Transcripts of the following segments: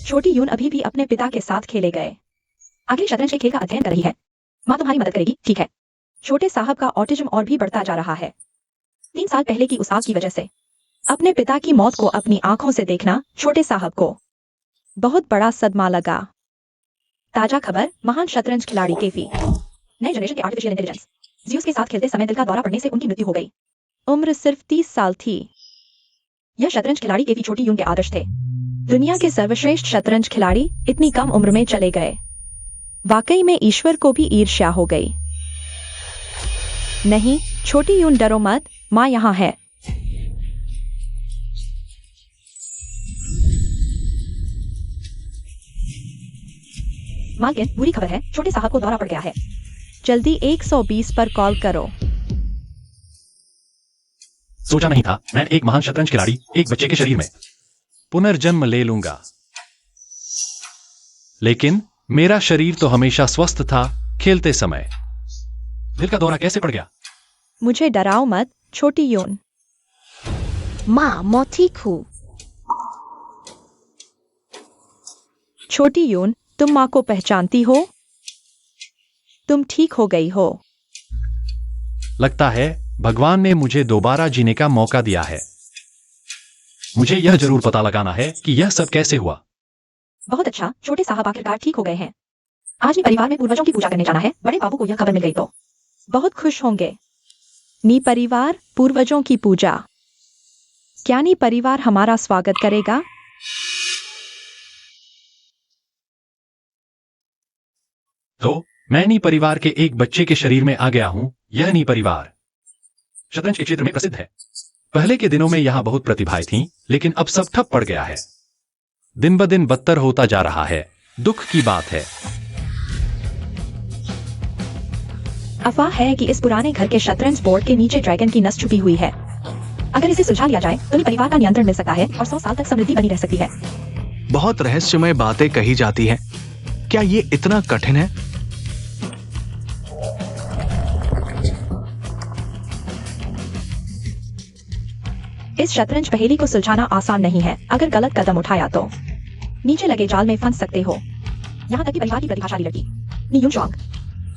छोटी यून अभी भी अपने पिता के साथ खेले गए। अगली शतरंज के खेल का अध्ययन कर रही है। माँ तुम्हारी मदद करेगी, ठीक है। छोटे साहब का ऑटिज्म और भी बढ़ता जा रहा है। 3 साल पहले की उस आग की वजह से अपने पिता की मौत को अपनी आंखों से देखना छोटे साहब को बहुत बड़ा सदमा लगा। ताजा खबर, महान शतरंज खिलाड़ी केफी नए जनरेशन के आर्टिफिशियल इंटेलिजेंस ज़्यूस के साथ खेलते समय दिल का दौरा पड़ने से उनकी मृत्यु हो गई। उम्र सिर्फ 30 साल थी। यह शतरंज खिलाड़ी केफी छोटी यून के आदर्श थे। दुनिया के सर्वश्रेष्ठ शतरंज खिलाड़ी इतनी कम उम्र में चले गए। वाकई में ईश्वर को भी ईर्ष्या हो गई। नहीं छोटी यून, डरो मत, माँ यहाँ है। मालकिन, बुरी खबर है, छोटे साहब को दौरा पड़ गया है। जल्दी 120 पर कॉल करो। सोचा नहीं था मैं एक महान शतरंज खिलाड़ी एक बच्चे के शरीर में पुनर्जन्म ले लूंगा, लेकिन मेरा शरीर तो हमेशा स्वस्थ था। खेलते समय दिल का दौरा कैसे पड़ गया? मुझे डराओ मत छोटी यून। माँ, मैं ठीक हूँ। छोटी यून, तुम माँ को पहचानती हो? तुम ठीक हो गई हो। लगता है भगवान ने मुझे दोबारा जीने का मौका दिया है। मुझे यह जरूर पता लगाना है कि यह सब कैसे हुआ। बहुत अच्छा, छोटे साहब आखिरकार ठीक हो गए हैं। आज नी परिवार में पूर्वजों की पूजा करने जाना है। बड़े बाबू को यह खबर मिल गई तो बहुत खुश होंगे। नी परिवार, पूर्वजों की पूजा। क्या नी परिवार हमारा स्वागत करेगा? तो मैं नी परिवार के एक बच्चे के शरीर में आ गया हूं। यह नी परिवार शतरंज के क्षेत्र में प्रसिद्ध है। पहले के दिनों में यहां बहुत प्रतिभाएं थीं, लेकिन अब सब ठप पड़ गया है। दिन ब दिन बदतर होता जा रहा है। दुख की बात है। अफवाह है कि इस पुराने घर के शतरंज बोर्ड के नीचे ड्रैगन की नस छुपी हुई है। अगर इसे सुलझा लिया जाए तो नी परिवार का नियंत्रण मिल सकता है और 100 साल तक समृद्धि बनी रह सकती है। बहुत रहस्यमय बातें कही जाती हैं। क्या ये इतना कठिन है? इस शतरंज पहेली को सुलझाना आसान नहीं है। अगर गलत कदम उठाया तो नीचे लगे जाल में फंस सकते हो। यहाँ तक कि परिवार की प्रतिभाशाली लड़की नी यूनचांग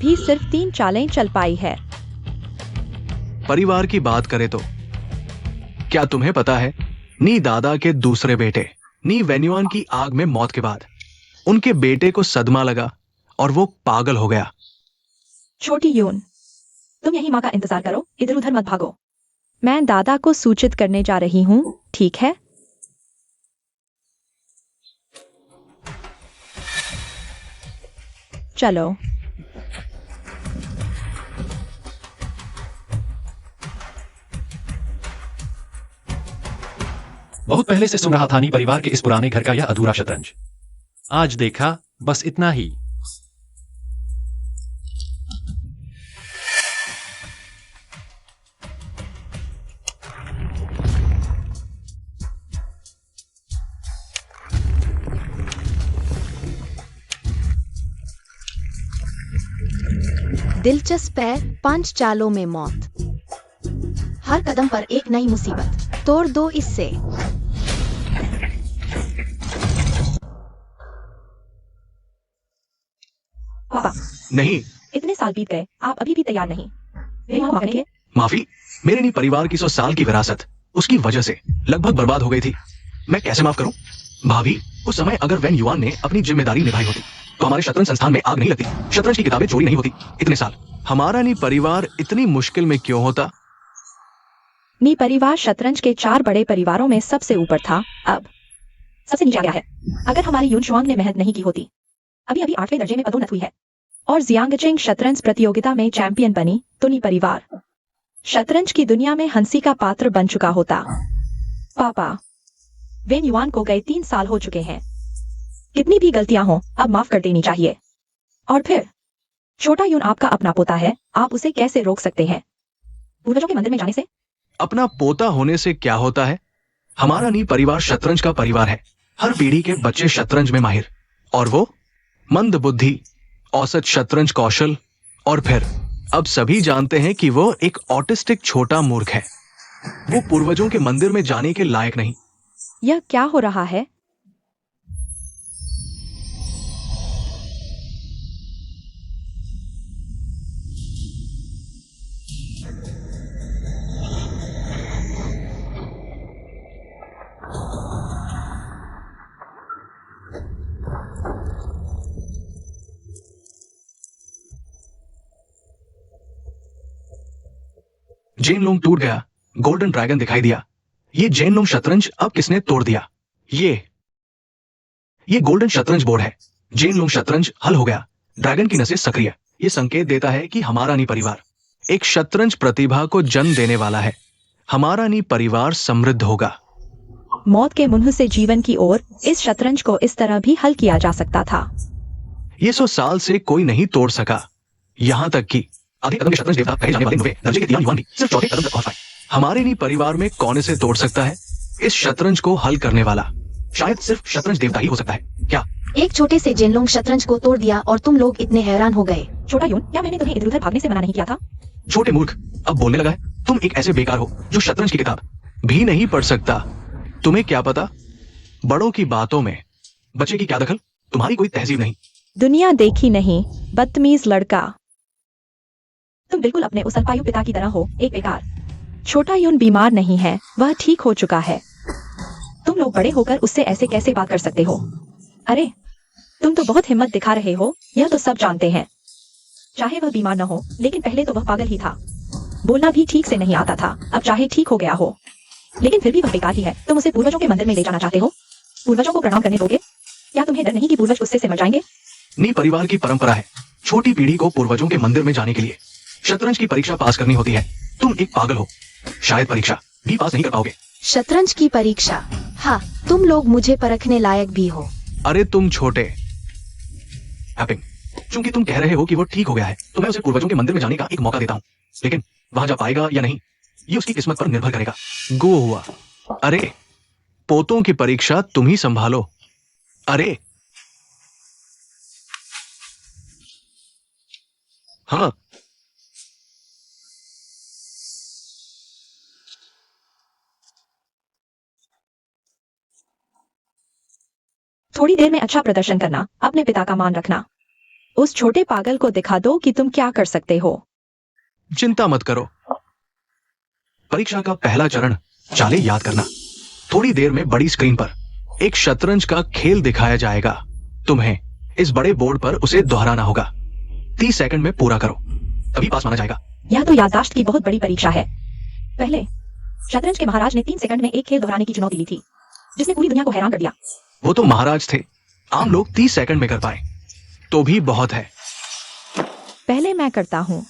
भी सिर्फ 3 चालें चल पाई है। परिवार की बात करें तो क्या तुम्हें पता है, नी दादा के दूसरे बेटे नी वेन्युआन की आग में मौत के बाद उनके बेटे को सदमा लगा और वो पागल हो गया। छोटी यून, तुम यही माँ का इंतजार करो, इधर उधर मत भागो। मैं दादा को सूचित करने जा रही हूँ, ठीक है? चलो। बहुत पहले से सुन रहा था नी परिवार के इस पुराने घर का यह अधूरा शतरंज। आज देखा, बस इतना ही। दिलचस्प है, 5 चालों में मौत। हर कदम पर एक नई मुसीबत। तोड़ दो इससे। पापा, नहीं, इतने साल बीत गए, आप अभी भी तैयार नहीं। मेरी माँ माफ करेंगे? माफी? मेरे नी परिवार की 100 साल की विरासत उसकी वजह से लगभग बर्बाद हो गई थी। मैं कैसे माफ करूं? भाभी, उस समय अगर वेन युआन ने अपनी जिम्मेदारी निभाई होती तो हमारे शतरंज संस्थान में आग नहीं लगती, शतरंज की किताबें चोरी नहीं होती। इतने साल हमारा नी परिवार इतनी मुश्किल में क्यों होता? नी परिवार शतरंज के 4 बड़े परिवारों में सबसे ऊपर था, अब सबसे नीचे आ गया है। अगर हमारी यूनशुआंग ने मेहनत नहीं की होती, अभी अभी 8वें दर्जे में पदोन्नत हुई है और जियांगचिंग शतरंज प्रतियोगिता में चैंपियन बनी, तो नी परिवार शतरंज की दुनिया में हंसी का पात्र बन चुका होता। पापा, वेन युआन को गए 3 साल हो चुके हैं। कितनी भी गलतियां हो, अब माफ कर देनी चाहिए। और फिर छोटा यून आपका अपना पोता है, आप उसे कैसे रोक सकते हैं? पूर्वजों के मंदिर में जाने से? अपना पोता होने से क्या होता है? हमारा नी परिवार शतरंज का परिवार है। हर पीढ़ी के बच्चे शतरंज में माहिर, और वो मंद बुद्धि, औसत शतरंज कौशल, और फिर अब सभी जानते हैं कि वो एक ऑटिस्टिक छोटा मूर्ख है। वो पूर्वजों के मंदिर में जाने के लायक नहीं। यह क्या हो रहा है? जेनलोंग टूट गया, गोल्डन ड्रैगन दिखाई दिया। ये जेनलोंग शतरंज अब किसने तोड़ दिया? ये गोल्डन शतरंज बोर्ड है। जेनलोंग शतरंज हल हो गया, ड्रैगन की नसें सक्रिय। ये संकेत देता है कि हमारा नी परिवार एक शतरंज प्रतिभा को जन्म देने वाला है। हमारा नी परिवार समृद्ध होगा। मौत के मुंह से जीवन की ओर इस शतरंज को इस तरह भी हल किया जा सकता था। ये 100 साल से कोई नहीं तोड़ सका। यहाँ तक कि आधे कदम के शतरंज देवता कहे जाने वाले 90 दर्जे के दीवान युवान भी सिर्फ चौथे कदम तक पहुंच पाए। हमारे नी परिवार में कौन इसे तोड़ सकता है? इस शतरंज को हल करने वाला शायद सिर्फ शतरंज देवता ही हो सकता है। क्या एक छोटे से जेनलोंग शतरंज को तोड़ दिया और तुम लोग इतने हैरान हो गए। छोटा यून, क्या मैंने तुम्हें इधर उधर भागने से मना नहीं किया था? छोटे मूर्ख, अब बोलने लगा है? तुम एक ऐसे बेकार हो जो शतरंज की किताब भी नहीं पढ़ सकता। तुम्हें क्या पता बड़ों की बातों में बच्चे की क्या दखल? तुम्हारी कोई तहजीब नहीं। दुनिया देखी नहीं, बदतमीज लड़का। तुम बिल्कुल अपने उस अल्पायु पिता की तरह हो, एक बेकार। छोटा यून बीमार नहीं है, वह ठीक हो चुका है। तुम लोग बड़े होकर उससे ऐसे कैसे बात कर सकते हो? अरे तुम तो बहुत हिम्मत दिखा रहे हो, यह तो सब जानते हैं। चाहे वह बीमार न हो, लेकिन पहले तो वह पागल ही था। बोलना भी ठीक से नहीं आता था, अब चाहे ठीक हो गया हो, लेकिन फिर भी वह बेकार ही है। तुम उसे पूर्वजों के मंदिर में ले जाना चाहते हो? पूर्वजों को प्रणाम करने दोगे? क्या तुम्हें डर नहीं कि पूर्वज गुस्से से मर जाएंगे? नी परिवार की परंपरा है छोटी पीढ़ी को पूर्वजों के मंदिर में जाने के लिए शतरंज की परीक्षा पास करनी होती है। तुम एक पागल हो, शायद परीक्षा भी पास नहीं कर पाओगे। शतरंज की परीक्षा? हाँ, तुम लोग मुझे परखने लायक भी हो। अरे तुम छोटे हैपिंग, चूंकि तुम कह रहे हो कि वो ठीक हो गया है, तो मैं उसे पूर्वजों के मंदिर में जाने का एक मौका देता हूँ, लेकिन वहां जा पाएगा या नहीं ये उसकी किस्मत पर निर्भर करेगा। गो हुआ। अरे पोतों की परीक्षा तुम ही संभालो। अरे हाँ, थोड़ी देर में अच्छा प्रदर्शन करना, अपने पिता का मान रखना। उस छोटे पागल को दिखा दो कि तुम क्या कर सकते हो। चिंता मत करो। परीक्षा का पहला चरण चालें याद करना। थोड़ी देर में बड़ी स्क्रीन पर एक शतरंज का खेल दिखाया जाएगा। तुम्हें इस बड़े बोर्ड पर उसे दोहराना होगा। 30 सेकंड में पूरा करो, तभी पास माना जाएगा। यह तो याददाश्त की बहुत बड़ी परीक्षा है। पहले शतरंज के महाराज ने 3 सेकंड में एक खेल दोहराने की चुनौती दी थी, जिसने पूरी दुनिया को हैरान कर दिया। वो तो महाराज थे, आम लोग 30 सेकंड में कर पाए तो भी बहुत है। पहले मैं करता हूँ।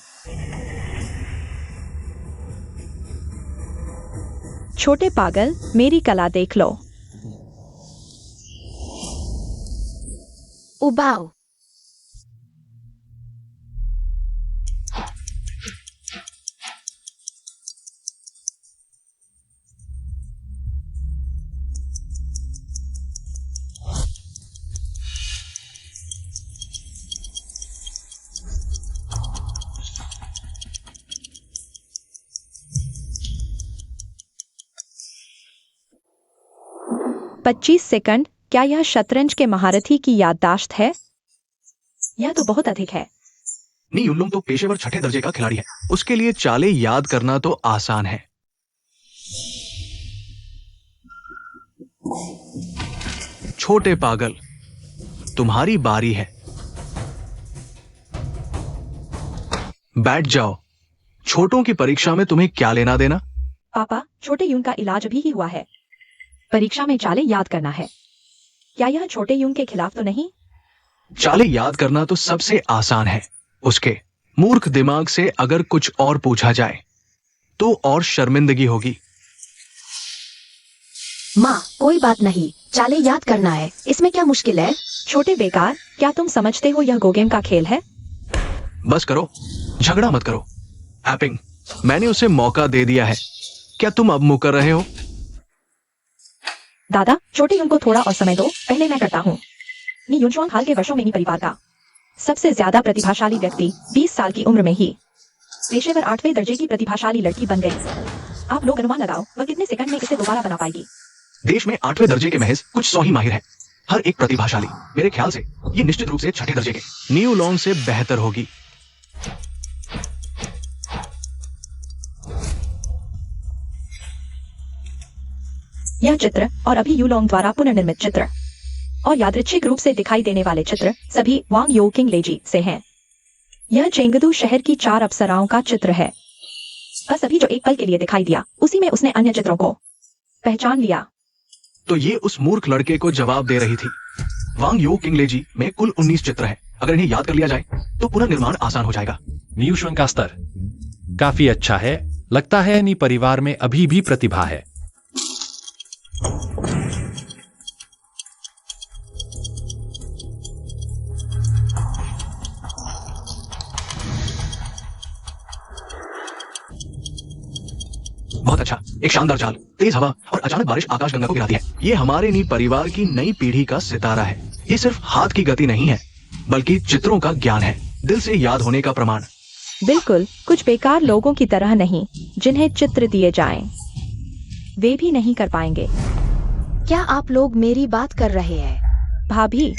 छोटे पागल, मेरी कला देख लो। उबाओ। पच्चीस सेकंड। क्या यह शतरंज के महारथी की याददाश्त है? यह तो बहुत अधिक है। नी युनलुंग तो पेशेवर छठे दर्जे का खिलाड़ी है, उसके लिए चालें याद करना तो आसान है। छोटे पागल, तुम्हारी बारी है। बैठ जाओ। छोटों की परीक्षा में तुम्हें क्या लेना देना? पापा, छोटे यून का इलाज अभी ही हुआ है। परीक्षा में चालें याद करना है। क्या यह छोटे यून के खिलाफ तो नहीं? चालें याद करना तो सबसे आसान है। उसके मूर्ख दिमाग से अगर कुछ और पूछा जाए तो और शर्मिंदगी होगी। माँ, कोई बात नहीं, चालें याद करना है, इसमें क्या मुश्किल है? छोटे बेकार, क्या तुम समझते हो यह गो गेम का खेल है? बस करो, झगड़ा मत करो। एपिंग, मैंने उसे मौका दे दिया है, क्या तुम अब मुकर रहे हो? दादा, छोटे यून को थोड़ा और समय दो, पहले मैं करता हूँ। नी युनचुआंग हाल के वर्षों में नी परिवार का सबसे ज्यादा प्रतिभाशाली व्यक्ति 20 साल की उम्र में ही पेशेवर 8वें दर्जे की प्रतिभाशाली लड़की बन गई। आप लोग अनुमान लगाओ वह कितने सेकंड में इसे दोबारा बना पाएगी। देश में 8वें दर्जे के महज कुछ 100 ही माहिर है, हर एक प्रतिभाशाली। मेरे ख्याल से ये निश्चित रूप से छठे दर्जे के न्यू लॉन्ग से बेहतर होगी। यह चित्र और अभी यूलोंग द्वारा पुनर्निर्मित चित्र और यादृच्छिक रूप से दिखाई देने वाले चित्र सभी वांग योकिंग लेजी से हैं। यह चेंगदू शहर की 4 अप्सराओं का चित्र है। बस अभी जो एक पल के लिए दिखाई दिया, उसी में उसने अन्य चित्रों को पहचान लिया। तो ये उस मूर्ख लड़के को जवाब दे रही थी। वांग यो किंगलेजी में कुल 19 चित्र हैं। अगर इन्हें याद कर लिया जाए तो पुनर्निर्माण आसान हो जाएगा। न्यूशवन का स्तर काफी अच्छा है। लगता है नी परिवार में अभी भी प्रतिभा है। बहुत अच्छा, एक शानदार चाल, तेज हवा और अचानक बारिश आकाशगंगा को गिराती है। ये हमारे नी परिवार की नई पीढ़ी का सितारा है। ये सिर्फ हाथ की गति नहीं है, बल्कि चित्रों का ज्ञान है, दिल से याद होने का प्रमाण। बिल्कुल, कुछ बेकार लोगों की तरह नहीं, जिन्हें चित्र दिए जाएं, वे भी नहीं कर पाएंगे। क्या आप लोग मेरी बात कर रहे हैं? भाभी,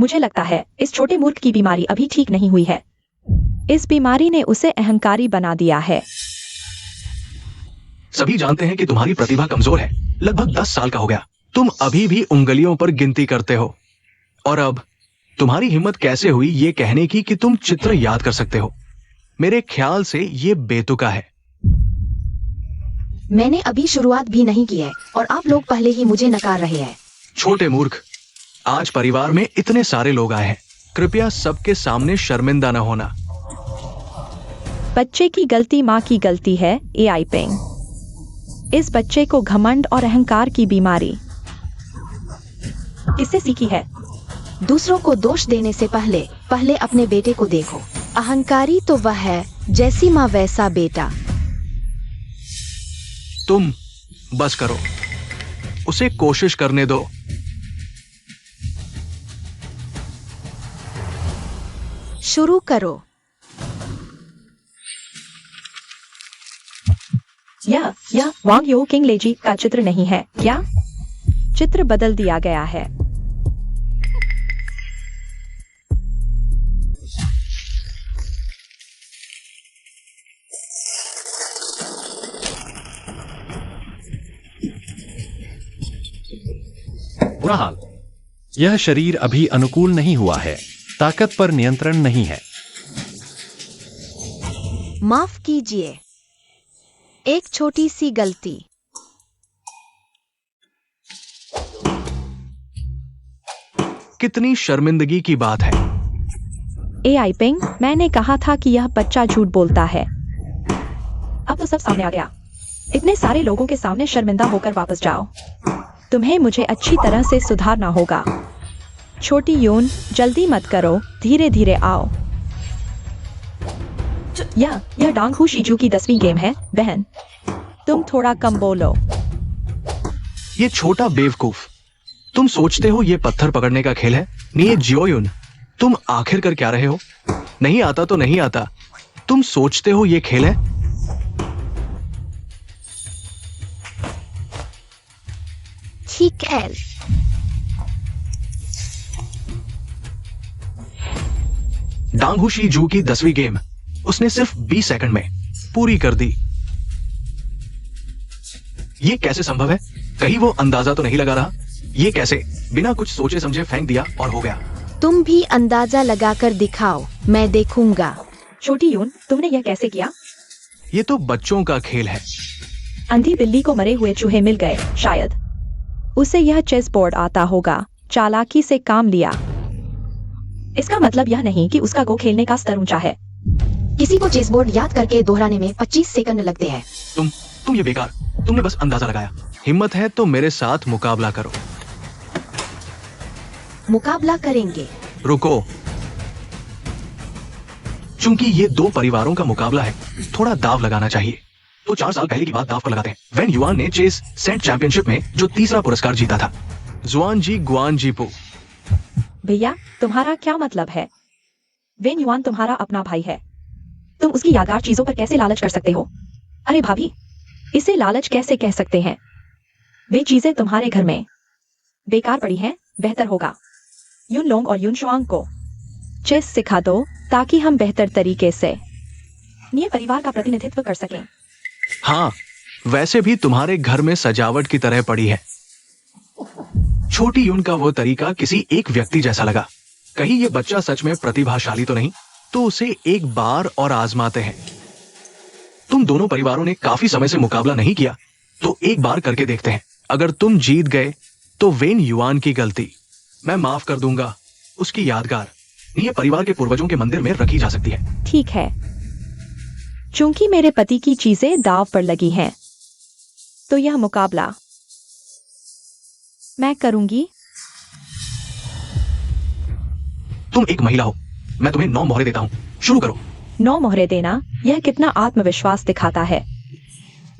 मुझे लगता है इस छोटे मूर्ख की बीमारी अभी ठीक नहीं हुई है। इस बीमारी ने उसे अहंकारी बना दिया है। सभी जानते हैं कि तुम्हारी प्रतिभा कमजोर है। लगभग 10 साल का हो गया, तुम अभी भी उंगलियों पर गिनती करते हो। और अब तुम्हारी हिम्मत कैसे हुई ये कहने की कि तुम चित्र याद कर सकते हो? मेरे ख्याल से ये बेतुका है। मैंने अभी शुरुआत भी नहीं की है और आप लोग पहले ही मुझे नकार रहे हैं। छोटे मूर्ख, आज परिवार में इतने सारे लोग आए हैं, कृपया सबके सामने शर्मिंदा न होना। बच्चे की गलती माँ की गलती है। एआई पेंग, इस बच्चे को घमंड और अहंकार की बीमारी किससे सीखी है? दूसरों को दोष देने से पहले अपने बेटे को देखो। अहंकारी तो वह है, जैसी माँ वैसा बेटा। तुम बस करो, उसे कोशिश करने दो। शुरू करो। यह वांग यो किंगलेजी का चित्र नहीं है क्या? चित्र बदल दिया गया है। बुरा हाल, यह शरीर अभी अनुकूल नहीं हुआ है। ताकत पर नियंत्रण नहीं है। माफ कीजिए, एक छोटी सी गलती। कितनी शर्मिंदगी की बात है। एआई पेंग, मैंने कहा था कि यह बच्चा झूठ बोलता है। अब तो सब सामने आ गया। इतने सारे लोगों के सामने शर्मिंदा होकर वापस जाओ। तुम्हें मुझे अच्छी तरह से सुधारना होगा। छोटी यून, जल्दी मत करो, धीरे धीरे आओ। यह डांग हू शीजू की 10वीं गेम है बहन। तुम थोड़ा कम बोलो। ये छोटा बेवकूफ, तुम सोचते हो ये पत्थर पकड़ने का खेल है? नहीं जियोयुन, तुम आखिर कर क्या रहे हो? नहीं आता तो नहीं आता। तुम सोचते हो ये खेल है? ठीक है। डांग शी-जू की 10वीं गेम उसने सिर्फ 20 सेकंड में पूरी कर दी। ये कैसे संभव है? कहीं वो अंदाजा तो नहीं लगा रहा? ये कैसे बिना कुछ सोचे समझे फेंक दिया और हो गया? तुम भी अंदाजा लगाकर दिखाओ, मैं देखूंगा। छोटी यून, तुमने यह कैसे किया? ये तो बच्चों का खेल है। अंधी बिल्ली को मरे हुए चूहे मिल गए शायद। उसे यह चेस बोर्ड आता होगा। चालाकी से काम लिया। इसका मतलब यह नहीं कि उसका गो खेलने का स्तर ऊंचा है। किसी को चेस बोर्ड याद करके दोहराने में 25 सेकंड लगते हैं। तुम ये बेकार, तुमने बस अंदाजा लगाया। हिम्मत है तो मेरे साथ मुकाबला करो। मुकाबला करेंगे। रुको, चूंकि ये दो परिवारों का मुकाबला है, थोड़ा दाव लगाना चाहिए। तो 4 साल पहले की बात दाव पर लगाते हैं। वेन युआन ने चेस सेंट चैंपियनशिप में जो तीसरा पुरस्कार जीता था। जुआनजी गुआनजीपो। भैया, तुम्हारा क्या मतलब है? वेन युआन तुम्हारा अपना भाई है। तुम उसकी यादगार चीजों पर कैसे लालच कर सकते हो? अरे भाभी, इसे लालच कैसे कह सकते हैं? वे चीजें तुम्हारे घर में बेकार पड़ी हैं। बेहतर होगा यून लोंग और यून शुआंग को चेस सिखा दो, ताकि हम बेहतर तरीके से अपने परिवार का प्रतिनिधित्व कर सकें। हाँ, वैसे भी तुम्हारे घर में सजावट की तरह पड़ी है। छोटी यून का वो तरीका किसी एक व्यक्ति जैसा लगा। कहीं ये बच्चा सच में प्रतिभाशाली तो नहीं? तो उसे एक बार और आजमाते हैं। तुम दोनों परिवारों ने काफी समय से मुकाबला नहीं किया, तो एक बार करके देखते हैं। अगर तुम जीत गए तो वेन युआन की गलती मैं माफ कर दूंगा। उसकी यादगार ये परिवार के पूर्वजों के मंदिर में रखी जा सकती है। ठीक है, चूंकि मेरे पति की चीजें दांव पर लगी हैं, तो यह मुकाबला मैं करूंगी। तुम एक महिला हो, मैं तुम्हें 9 मोहरे देता हूँ। शुरू करो। 9 मोहरे देना, यह कितना आत्मविश्वास दिखाता है।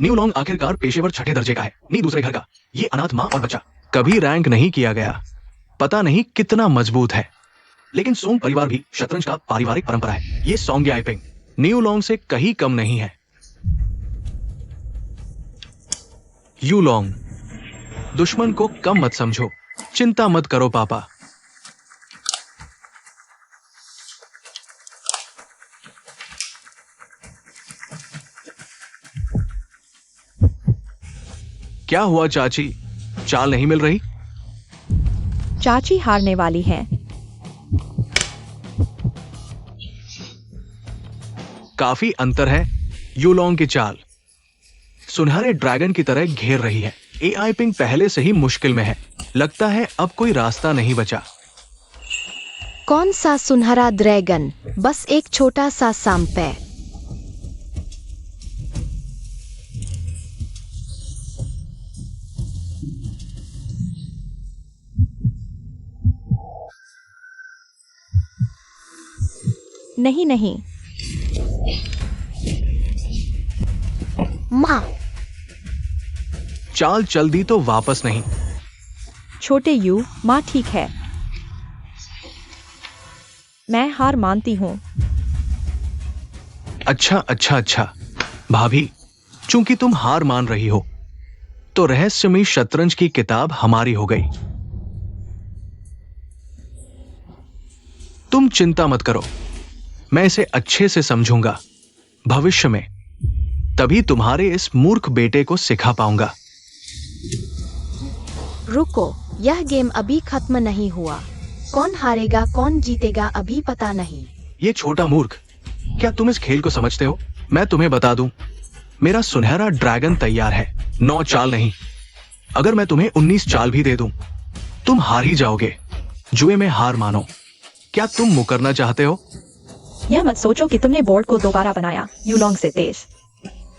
न्यू लॉन्ग आखिरकार पेशेवर छठे दर्जे का है, नहीं दूसरे घर का। ये अनाथ माँ और बच्चा कभी रैंक नहीं किया गया, पता नहीं कितना मजबूत है। लेकिन सोंग परिवार भी शतरंज का पारिवारिक परंपरा है। ये सोंग आइपिंग न्यू लॉन्ग से कहीं कम नहीं है। यू लॉन्ग, दुश्मन को कम मत समझो। चिंता मत करो पापा। क्या हुआ चाची, चाल नहीं मिल रही? चाची हारने वाली है। काफी अंतर है। यूलोंग की चाल सुनहरे ड्रैगन की तरह घेर रही है। एआई पिंग पहले से ही मुश्किल में है। लगता है अब कोई रास्ता नहीं बचा। कौन सा सुनहरा ड्रैगन? बस एक छोटा सा सांपे। नहीं नहीं, माँ, चाल चल दी तो वापस नहीं। छोटे यू, माँ ठीक है। मैं हार मानती हूँ। अच्छा भाभी, चूंकि तुम हार मान रही हो तो रहस्यमयी शतरंज की किताब हमारी हो गई। तुम चिंता मत करो, मैं इसे अच्छे से समझूंगा। भविष्य में तभी तुम्हारे इस मूर्ख बेटे को सिखा पाऊंगा। रुको, यह गेम अभी खत्म नहीं हुआ। कौन हारेगा कौन जीतेगा अभी पता नहीं। ये छोटा मूर्ख, क्या तुम इस खेल को समझते हो? मैं तुम्हें बता दूं, मेरा सुनहरा ड्रैगन तैयार है। 9 चाल नहीं, अगर मैं तुम्हें 19 चाल भी दे दूं, तुम हार ही जाओगे। जुए में हार मानो। क्या तुम मुकरना चाहते हो? यह मत सोचो कि तुमने बोर्ड को दोबारा बनाया यूलोंग से तेज।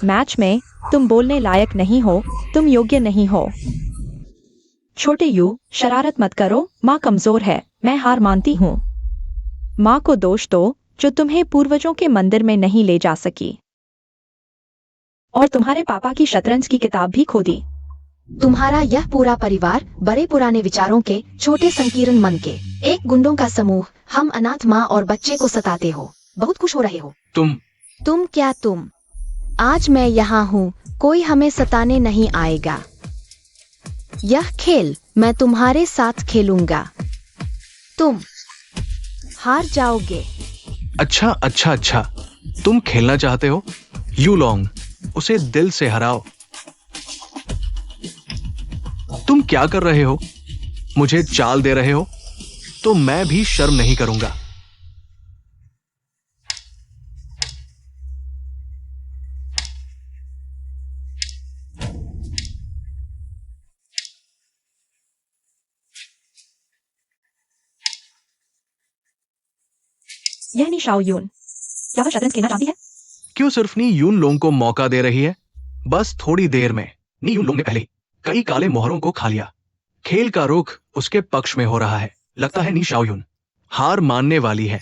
मैच में तुम बोलने लायक नहीं हो, तुम योग्य नहीं हो। छोटे यू, शरारत मत करो, माँ कमजोर है, मैं हार मानती हूँ। माँ को दोष दो जो तुम्हें पूर्वजों के मंदिर में नहीं ले जा सकी, और तुम्हारे पापा की शतरंज की किताब भी खो दी। तुम्हारा यह पूरा परिवार बड़े पुराने विचारों के, छोटे संकीर्ण मन के, एक गुंडों का समूह, हम अनाथ माँ और बच्चे को सताते हो। बहुत खुश हो रहे हो। तुम क्या तुम? आज मैं यहाँ हूँ, कोई हमें सताने नहीं आएगा। यह खेल मैं तुम्हारे साथ खेलूंगा। तुम हार जाओगे। अच्छा, तुम खेलना चाहते हो? यूलोंग, उसे दिल से हराओ। तुम क्या कर रहे हो? मुझे चाल दे रहे हो? तो मैं भी शर्म नहीं करूंगा। यह नी शाओ यून, क्या वह शतरंज खेलना चाहती है? क्यों सिर्फ नी यून लोंग को मौका दे रही है? बस थोड़ी देर में नी यून लोंग ने पहले कई काले मोहरों को खा लिया। खेल का रुख उसके पक्ष में हो रहा है। लगता है नी शाओयुन हार मानने वाली है।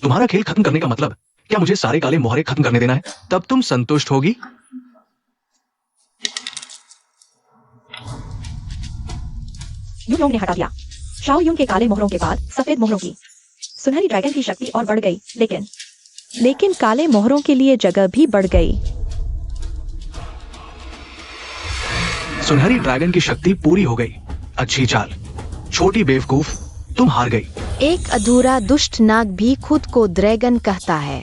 तुम्हारा खेल खत्म करने का मतलब क्या मुझे सारे काले मोहरे खत्म करने देना है? तब तुम संतुष्ट होगी? यूलोंग ने हटा दिया शाओ यून के काले मोहरों के बाद सफेद मोहरों की। सुनहरी ड्रैगन की शक्ति और बढ़ गई, लेकिन काले मोहरों के लिए जगह भी बढ़ गई। सुनहरी ड्रैगन की शक्ति पूरी हो गई। अच्छी चाल। छोटी बेवकूफ, तुम हार गई। एक अधूरा दुष्ट नाग भी खुद को ड्रैगन कहता है।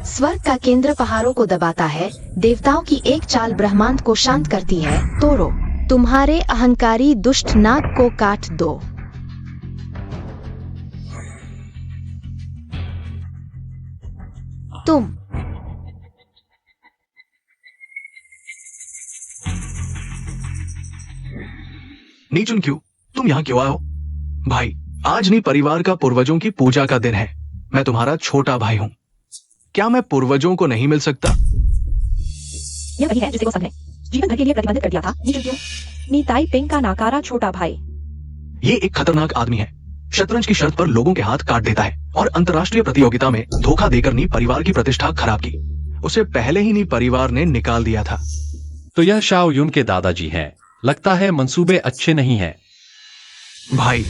स्वर्ग का केंद्र पहाड़ों को दबाता है। देवताओं की एक चाल ब्रह्मांड को शांत करती है। तोड़ो, तुम्हारे अहंकारी दुष्ट नाग को काट दो। नीचुन क्यों, तुम यहाँ क्यों आए हो? भाई, आज नी परिवार का पूर्वजों की पूजा का दिन है। मैं तुम्हारा छोटा भाई हूँ। क्या मैं पूर्वजों को नहीं मिल सकता? यह वही है जिसे वो सब ने जीवन भर के लिए प्रतिबंधित कर दिया था। नीचुन क्यों? नीताई पिंग का नाकारा छोटा भाई। ये एक खतरनाक आदमी है। शतरंज की शर्त पर लोगों के हाथ काट देता है और अंतर्राष्ट्रीय प्रतियोगिता में धोखा देकर नी परिवार की प्रतिष्ठा खराब की। उसे पहले ही नी परिवार ने निकाल दिया था। तो यह शाओ युन के दादाजी हैं। लगता है मंसूबे अच्छे नहीं हैं। भाई,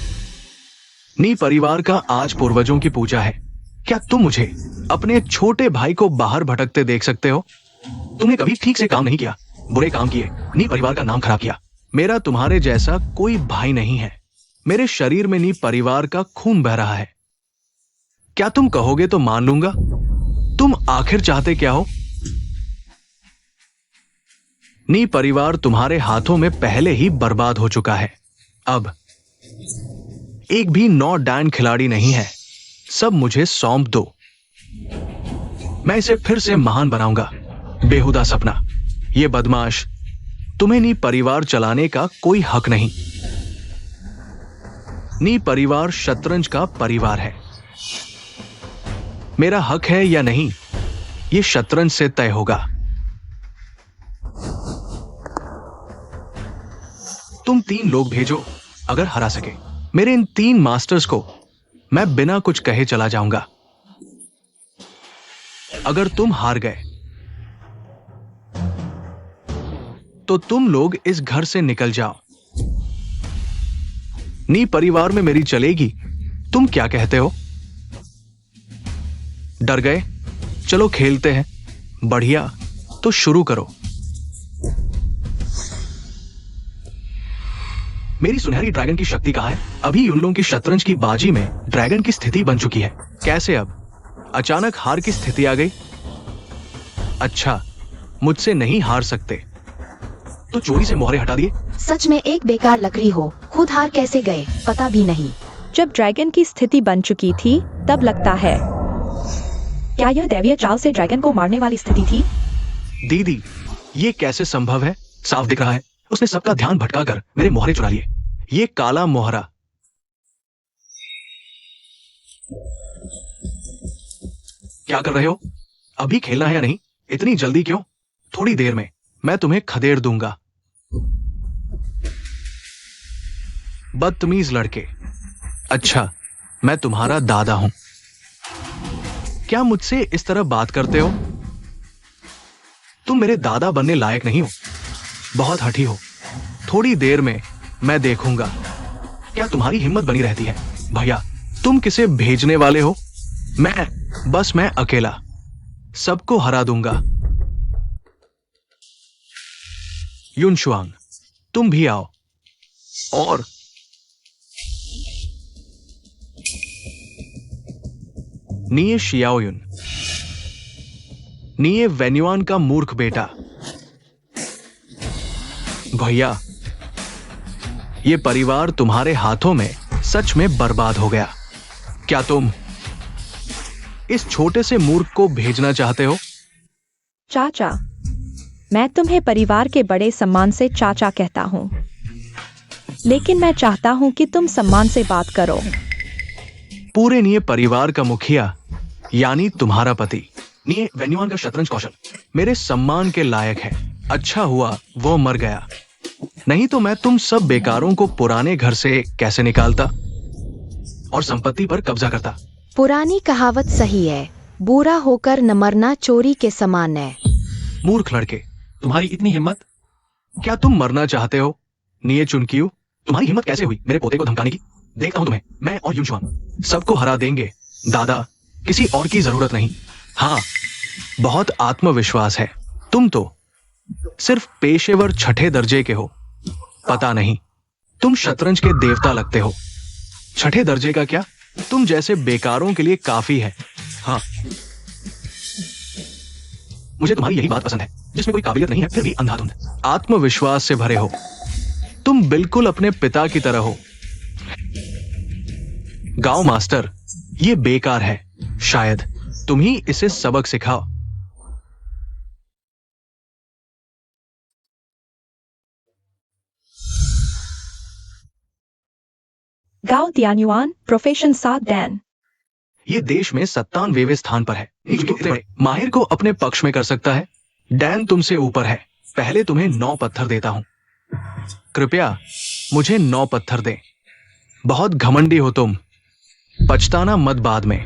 नी परिवार का आज पूर्वजों की पूजा है। क्या तुम मुझे अपने छोटे भाई को बाहर भटकते देख सकते हो? तुमने कभी ठीक से काम नहीं किया, बुरे काम किए, नी परिवार का नाम खराब किया। मेरा तुम्हारे जैसा कोई भाई नहीं है। मेरे शरीर में नी परिवार का खून बह रहा है। क्या तुम कहोगे तो मान लूंगा। तुम आखिर चाहते क्या हो? नी परिवार तुम्हारे हाथों में पहले ही बर्बाद हो चुका है। अब एक भी 9 डैन खिलाड़ी नहीं है। सब मुझे सौंप दो। मैं इसे फिर से महान बनाऊंगा। बेहुदा सपना। ये बदमाश, तुम्हें नी परिवार चलाने का कोई हक नहीं। नी परिवार शतरंज का परिवार है। मेरा हक है या नहीं, ये शतरंज से तय होगा। तुम 3 लोग भेजो, अगर हरा सके। मेरे इन 3 मास्टर्स को मैं बिना कुछ कहे चला जाऊंगा। अगर तुम हार गए तो तुम लोग इस घर से निकल जाओ। नी परिवार में मेरी चलेगी। तुम क्या कहते हो? डर गए? चलो खेलते हैं। बढ़िया, तो शुरू करो। मेरी सुनहरी ड्रैगन की शक्ति कहां है? अभी उन लोगों की शतरंज की बाजी में ड्रैगन की स्थिति बन चुकी है। कैसे अब अचानक हार की स्थिति आ गई? अच्छा, मुझसे नहीं हार सकते तो चोरी से मोहरे हटा दिए। सच में एक बेकार लकड़ी हो। खुद हार कैसे गए पता भी नहीं। जब ड्रैगन की स्थिति बन चुकी थी तब लगता है। क्या यह दैवीय चाल से ड्रैगन को मारने वाली स्थिति थी? दीदी, ये कैसे संभव है? साफ दिख रहा है उसने सबका ध्यान भटकाकर मेरे मोहरे चुरा लिए। ये काला मोहरा। क्या कर रहे हो? अभी खेलना है या नहीं? इतनी जल्दी क्यों? थोड़ी देर में मैं तुम्हें खदेड़ दूंगा। बदतमीज लड़के। अच्छा, मैं तुम्हारा दादा हूं। क्या मुझसे इस तरह बात करते हो? तुम मेरे दादा बनने लायक नहीं हो। बहुत हठी हो। थोड़ी देर में मैं देखूंगा क्या तुम्हारी हिम्मत बनी रहती है। भैया, तुम किसे भेजने वाले हो? मैं अकेला सबको हरा दूंगा। युनशुआंग, तुम भी आओ। और निये शियाओयुन, निये वेन्युआन का मूर्ख बेटा। भैया, ये परिवार तुम्हारे हाथों में सच में बर्बाद हो गया। क्या तुम इस छोटे से मूर्ख को भेजना चाहते हो? चाचा, मैं तुम्हें परिवार के बड़े सम्मान से चाचा कहता हूँ, लेकिन मैं चाहता हूँ कि तुम सम्मान से बात करो। पूरे निये परिवार का मुखिया यानी तुम्हारा पति निये वेन्युआन का शतरंज कौशल मेरे सम्मान के लायक है। अच्छा हुआ वो मर गया, नहीं तो मैं तुम सब बेकारों को पुराने घर से कैसे निकालता और संपत्ति पर कब्जा करता। पुरानी कहावत सही है, बुरा होकर न मरना चोरी के समान है। मूर्ख लड़के, तुम्हारी इतनी हिम्मत? क्या तुम मरना चाहते हो? निये चुनकियो, तुम्हारी हिम्मत कैसे हुई मेरे पोते को धमकाने की? देखता हूं तुम्हें। मैं और युनशुआंग सबको हरा देंगे। दादा, किसी और की जरूरत नहीं। हाँ, बहुत आत्मविश्वास है। तुम तो सिर्फ पेशेवर 6ठे दर्जे के हो। पता नहीं, तुम शतरंज के देवता लगते हो। 6ठे दर्जे का क्या? तुम जैसे बेकारों के लिए काफी है। हाँ, मुझे तुम्हारी यही बात पसंद है, जिसमें कोई काबिलियत नहीं है फिर भी अंधाधुंध आत्मविश्वास से भरे हो। तुम बिल्कुल अपने पिता की तरह हो। गांव मास्टर, ये बेकार है। शायद तुम ही इसे सबक सिखाओ। गाओ तियान्युआन, प्रोफेशन 7 डैन। ये देश में 97वें स्थान पर है। माहिर को अपने पक्ष में कर सकता है। डैन तुमसे ऊपर है। पहले तुम्हें 9 पत्थर देता हूं। कृपया मुझे 9 पत्थर दें। बहुत घमंडी हो तुम, पछताना मत बाद में।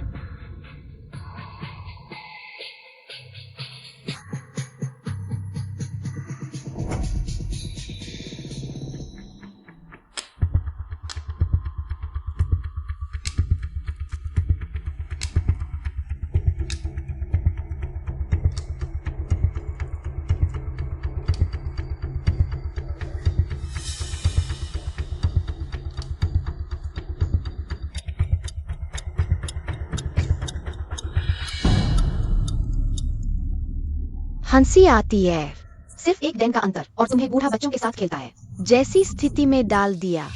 हंसी आती है। सिर्फ एक डैन का अंतर और तुम्हें बूढ़ा बच्चों के साथ खेलता है। जैसी स्थिति में डाल दिया।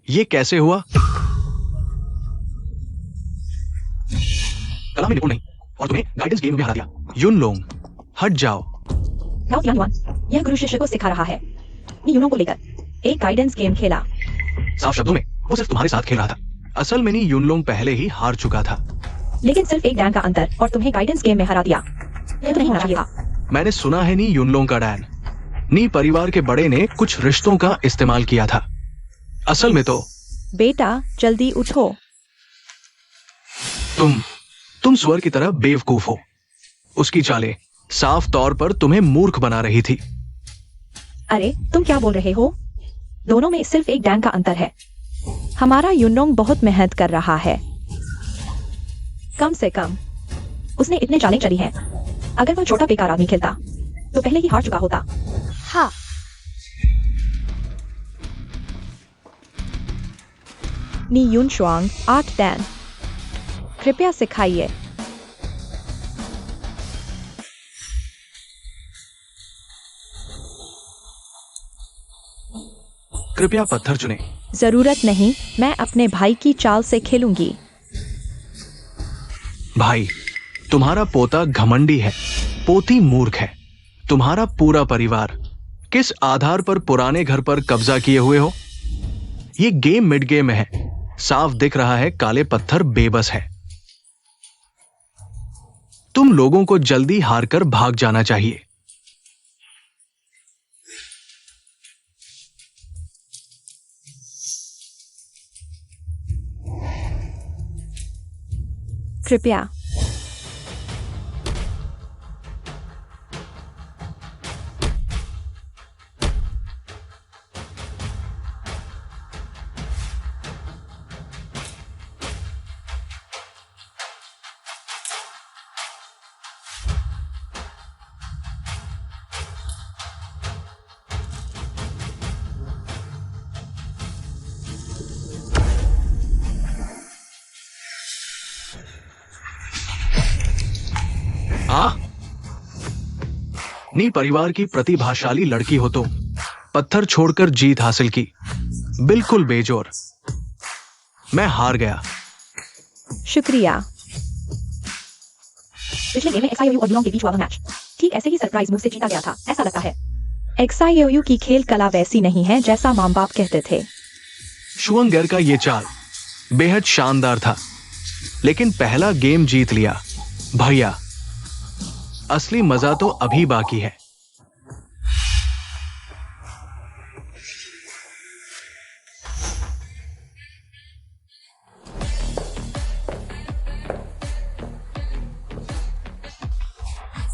ये कैसे हुआ? कला में निपुण नहीं और तुम्हें गाइडेंस गेम में हरा दिया। युनलोंग, हट जाओ। गाओ तियान्युआन, यह गुरु शिष्य को सिखा रहा है। नी यूनों को लेकर एक गाइडेंस गेम खेला। साफ शब्दों में वो सिर्फ तुम्हारे साथ खेल रहा था। असल में नी युनलोंग पहले ही हार चुका था। लेकिन सिर्फ एक डैन का अंतर और तुम्हें गाइडेंस गेम में हरा दिया। यह तो नहीं होना चाहिए था। मैंने सुना है नी युनलोंग का डैन नी परिवार के बड़े ने कुछ रिश्तों का इस्तेमाल किया था। असल में तो बेटा जल्दी उठो। तुम स्वर की तरह बेवकूफ हो। उसकी चालें साफ तौर पर तुम्हें मूर्ख बना रही थी। अरे तुम क्या बोल रहे हो? दोनों में सिर्फ एक डैन का अंतर है। हमारा युनलोंग बहुत मेहनत कर रहा है। कम से कम उसने इतने चालें चली हैं। अगर वह छोटा बेकार आदमी खेलता तो पहले ही हार चुका होता। हाँ, नी यून शुआंग 8 डैन। कृपया सिखाइए। कृपया पत्थर चुने। जरूरत नहीं, मैं अपने भाई की चाल से खेलूंगी। भाई, तुम्हारा पोता घमंडी है, पोती मूर्ख है। तुम्हारा पूरा परिवार किस आधार पर पुराने घर पर कब्जा किए हुए हो? ये गेम मिड गेम है। साफ दिख रहा है काले पत्थर बेबस है। तुम लोगों को जल्दी हार कर भाग जाना चाहिए। कृपया नी परिवार की प्रतिभाशाली लड़की हो तुम। पत्थर छोड़कर जीत हासिल की, बिल्कुल बेजोर। मैं हार गया। शुक्रिया। पिछले गेम में XIOU और युनलोंग के बीच हुआ मैच ठीक ऐसे ही सरप्राइज मूव से जीता गया था, ऐसा लगता है। XIOU की खेल कला वैसी नहीं है जैसा मां बाप कहते थे। शुअंगर का ये चाल बेहद शानदार था, लेकिन पहला गेम जीत लिया। भैया, असली मजा तो अभी बाकी है।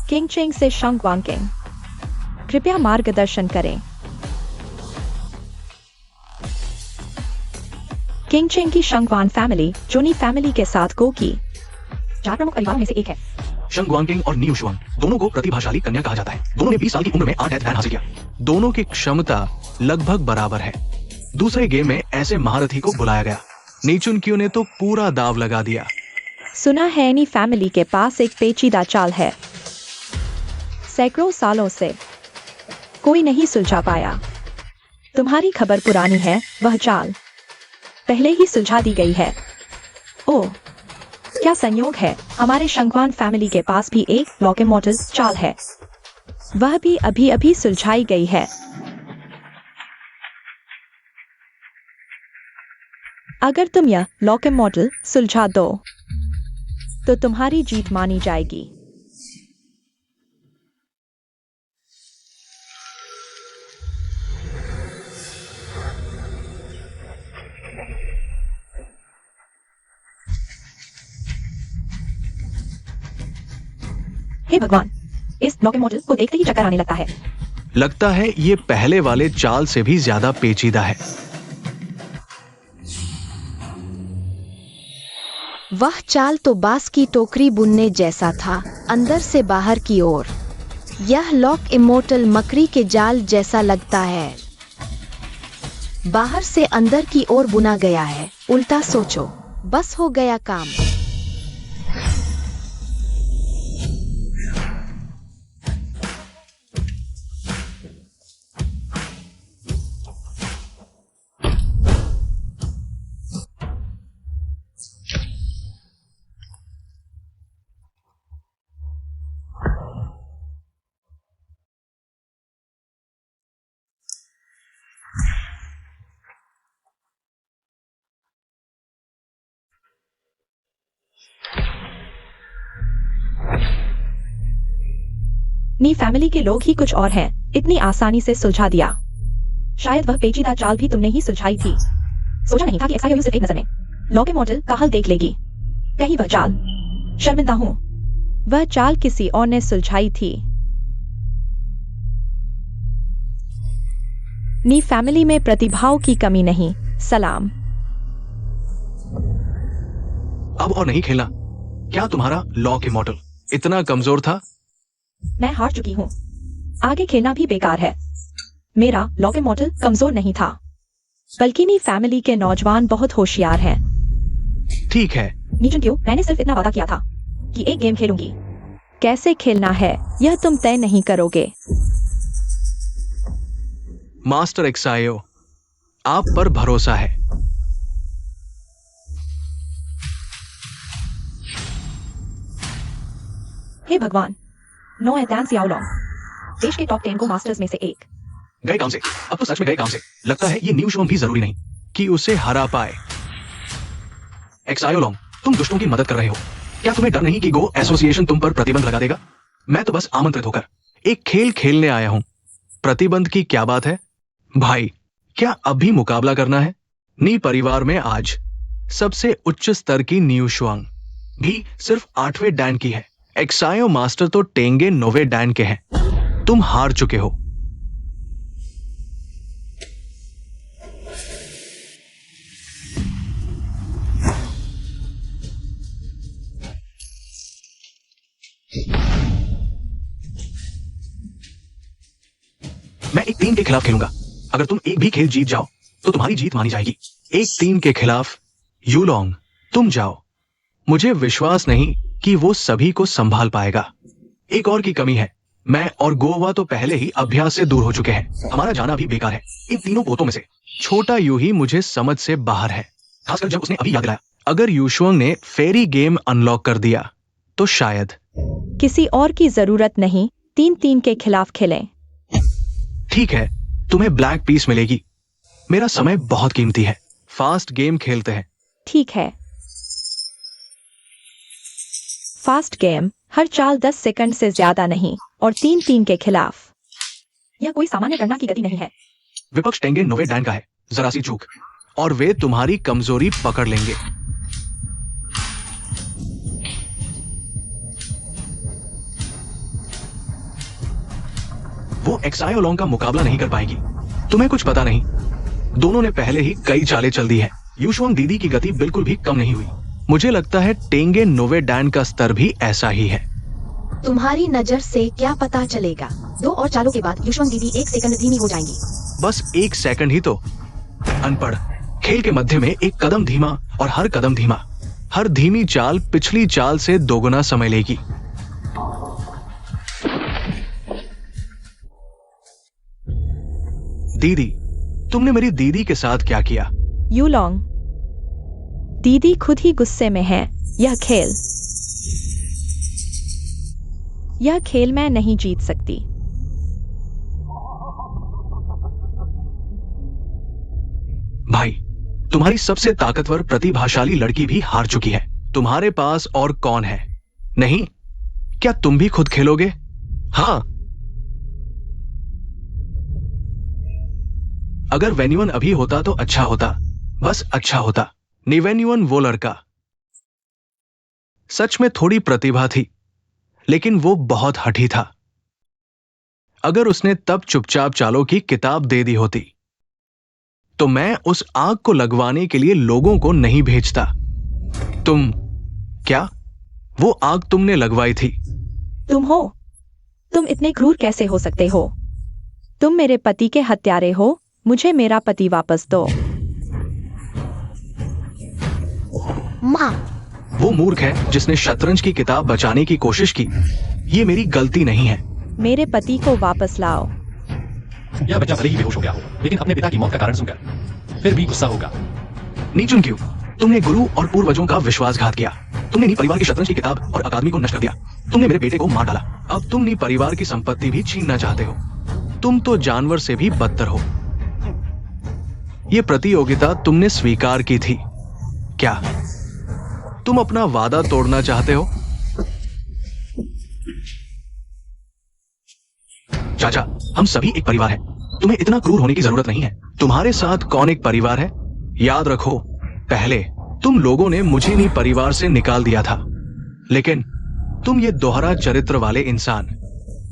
किंग चेंग से शंग वांगकिंग, कृपया मार्गदर्शन करें। किंग चेंग की शंगवान फैमिली जोनी फैमिली के साथ गो की 4 प्रमुख परिवारों में से एक है। शंग वांगकिंग और न्यू शुआंग दोनों को प्रतिभाशाली कन्या कहा जाता है। दोनों ने 20 साल की उम्र में 8 डैन हासिल किया। दोनों की क्षमता लगभग बराबर है। दूसरे गेम में ऐसे महारथी को बुलाया गया। नीचुन क्यू ने तो पूरा दाव लगा दिया। सुना है एनी फैमिली के पास एक पेचीदा चाल है, सैकड़ों सालों से कोई नहीं सुलझा पाया। तुम्हारी खबर पुरानी है, वह चाल पहले ही सुलझा दी गई है। ओह, क्या संयोग है, हमारे शंखवान फैमिली के पास भी एक लॉक इमॉर्टल चाल है, वह भी अभी अभी सुलझाई गई है। अगर तुम यह लॉक इमॉर्टल सुलझा दो तो तुम्हारी जीत मानी जाएगी। हे भगवान, इस लॉक इमॉर्टल को देखते ही चक्कर आने लगता है। लगता है ये पहले वाले चाल से भी ज्यादा पेचीदा है। वह चाल तो बांस की टोकरी बुनने जैसा था, अंदर से बाहर की ओर। यह लॉक इमॉर्टल मकड़ी के जाल जैसा लगता है, बाहर से अंदर की ओर बुना गया है। उल्टा सोचो, बस हो गया काम। नी फैमिली के लोग ही कुछ और हैं, इतनी आसानी से सुलझा दिया। शायद वह पेचीदा चाल भी तुमने ही सुलझाई थी। सोचा नहीं था कि एक्सआईओयू सिर्फ एक नजर में लॉक इमॉर्टल का हल देख लेगी। कहीं वह चाल, शर्मिंदा हूं, वह चाल किसी और ने सुलझाई थी। नी फैमिली में प्रतिभाओं की कमी नहीं। सलाम। अब और नहीं खेलना। क्या तुम्हारा लॉक इमॉर्टल इतना कमजोर था? मैं हार चुकी हूँ, आगे खेलना भी बेकार है। मेरा लॉक इमॉर्टल कमजोर नहीं था, बल्कि नी फैमिली के नौजवान बहुत होशियार हैं। ठीक है। नीचन क्यों, मैंने सिर्फ इतना वादा किया था कि एक गेम खेलूंगी। कैसे खेलना है यह तुम तय नहीं करोगे। मास्टर एक्सआईओ, आप पर भरोसा है। हे भगवान, नो एदान सियाओलोंग, देश के टॉप 10 को मास्टर्स में से एक। गए काम से, अब तो सच में गए काम से। लगता है ये न्यू शॉन भी जरूरी नहीं कि उसे हरा पाए। एक्सआईओ लोंग, तुम दुष्टों की मदद कर रहे हो। क्या तुम्हें डर नहीं कि गो एसोसिएशन तुम पर प्रतिबंध लगा देगा? मैं तो बस आमंत्रित होकर एक खेल खेलने आया हूं। प्रतिबंध की क्या बात है? भाई, क्या अभी मुकाबला करना है? नी परिवार में आज सबसे उच्च स्तर की न्यू शुआंग भी सिर्फ 8वें डैन की है। एक्सायो मास्टर तो टेंगे 9वें डैन के हैं। तुम हार चुके हो। मैं एक टीम के खिलाफ खेलूंगा। अगर तुम एक भी खेल जीत जाओ तो तुम्हारी जीत मानी जाएगी। एक टीम के खिलाफ यूलोंग, तुम जाओ। मुझे विश्वास नहीं कि वो सभी को संभाल पाएगा। एक और की कमी है, मैं और गोवा तो पहले ही अभ्यास से दूर हो चुके हैं। हमारा जाना भी बेकार है। इन तीनों पोतों में से छोटा यू ही मुझे समझ से बाहर है, खासकर जब उसने अभी याद दिलाया। अगर यूशुआंग ने फेरी गेम अनलॉक कर दिया तो शायद। किसी और की जरूरत नहीं, 3-3 के खिलाफ खेलें। ठीक है, तुम्हें ब्लैक पीस मिलेगी। मेरा समय बहुत कीमती है। फास्ट गेम खेलते हैं। ठीक है। फास्ट गेम, हर चाल 10 सेकंड से ज्यादा नहीं, और 3-3 के खिलाफ। यह कोई सामान्य गणना की गति नहीं है। विपक्ष टेंगे 9वें डैन का है, जरा सी चूक और वे तुम्हारी कमजोरी पकड़ लेंगे। वो एक्सायो लोंग का मुकाबला नहीं कर पाएगी। तुम्हें कुछ पता नहीं, दोनों ने पहले ही कई चालें चल दी है। यूशुआंग दीदी की गति बिल्कुल भी कम नहीं हुई। मुझे लगता है टेंगे 9वें डैन का स्तर भी ऐसा ही है। तुम्हारी नजर से क्या पता चलेगा? 2 और चालों के बाद यूशुआंग दीदी 1 सेकंड धीमी हो जाएंगी। बस 1 सेकंड ही तो। अनपढ़, खेल के मध्य में एक कदम धीमा और हर कदम धीमा। हर धीमी चाल पिछली चाल से दोगुना समय लेगी। दीदी, तुमने मेरी दीदी के साथ क्या किया? यूलोंग, दीदी खुद ही गुस्से में है। यह खेल मैं नहीं जीत सकती। भाई, तुम्हारी सबसे ताकतवर प्रतिभाशाली लड़की भी हार चुकी है। तुम्हारे पास और कौन है? नहीं, क्या तुम भी खुद खेलोगे? हाँ। अगर वेन्युअन अभी होता तो अच्छा होता, बस अच्छा होता। निवेन्युअन वो लड़का सच में थोड़ी प्रतिभा थी, लेकिन वो बहुत हठी था। अगर उसने तब चुपचाप चालों की किताब दे दी होती तो मैं उस आग को लगवाने के लिए लोगों को नहीं भेजता। क्या वो आग तुमने लगवाई थी? तुम इतने क्रूर कैसे हो सकते हो? तुम मेरे पति के हत्यारे हो। मुझे मेरा पति वापस दो। माँ, वो मूर्ख है जिसने शतरंज की किताब बचाने की कोशिश की। ये मेरी गलती नहीं है। मेरे पति को वापस लाओ। यह बच्चा भले ही बेहोश हो गया हो, लेकिन अपने पिता की मौत का कारण सुनकर फिर भी गुस्सा होगा। नीचुन क्यों? तुमने गुरु और पूर्वजों का विश्वासघात किया। तुमने नी परिवार की शतरंज की किताब और अकादमी को नष्ट कर दिया। तुमने मेरे बेटे को मार डाला। अब तुम नी परिवार की संपत्ति भी छीनना चाहते हो। तुम तो जानवर से भी बदतर हो। ये प्रतियोगिता तुमने स्वीकार की थी। क्या तुम अपना वादा तोड़ना चाहते हो? चाचा, हम सभी एक परिवार हैं। तुम्हें इतना क्रूर होने की जरूरत नहीं है। तुम्हारे साथ कौन एक परिवार है? याद रखो, पहले तुम लोगों ने मुझे नहीं परिवार से निकाल दिया था, लेकिन तुम ये दोहरा चरित्र वाले इंसान,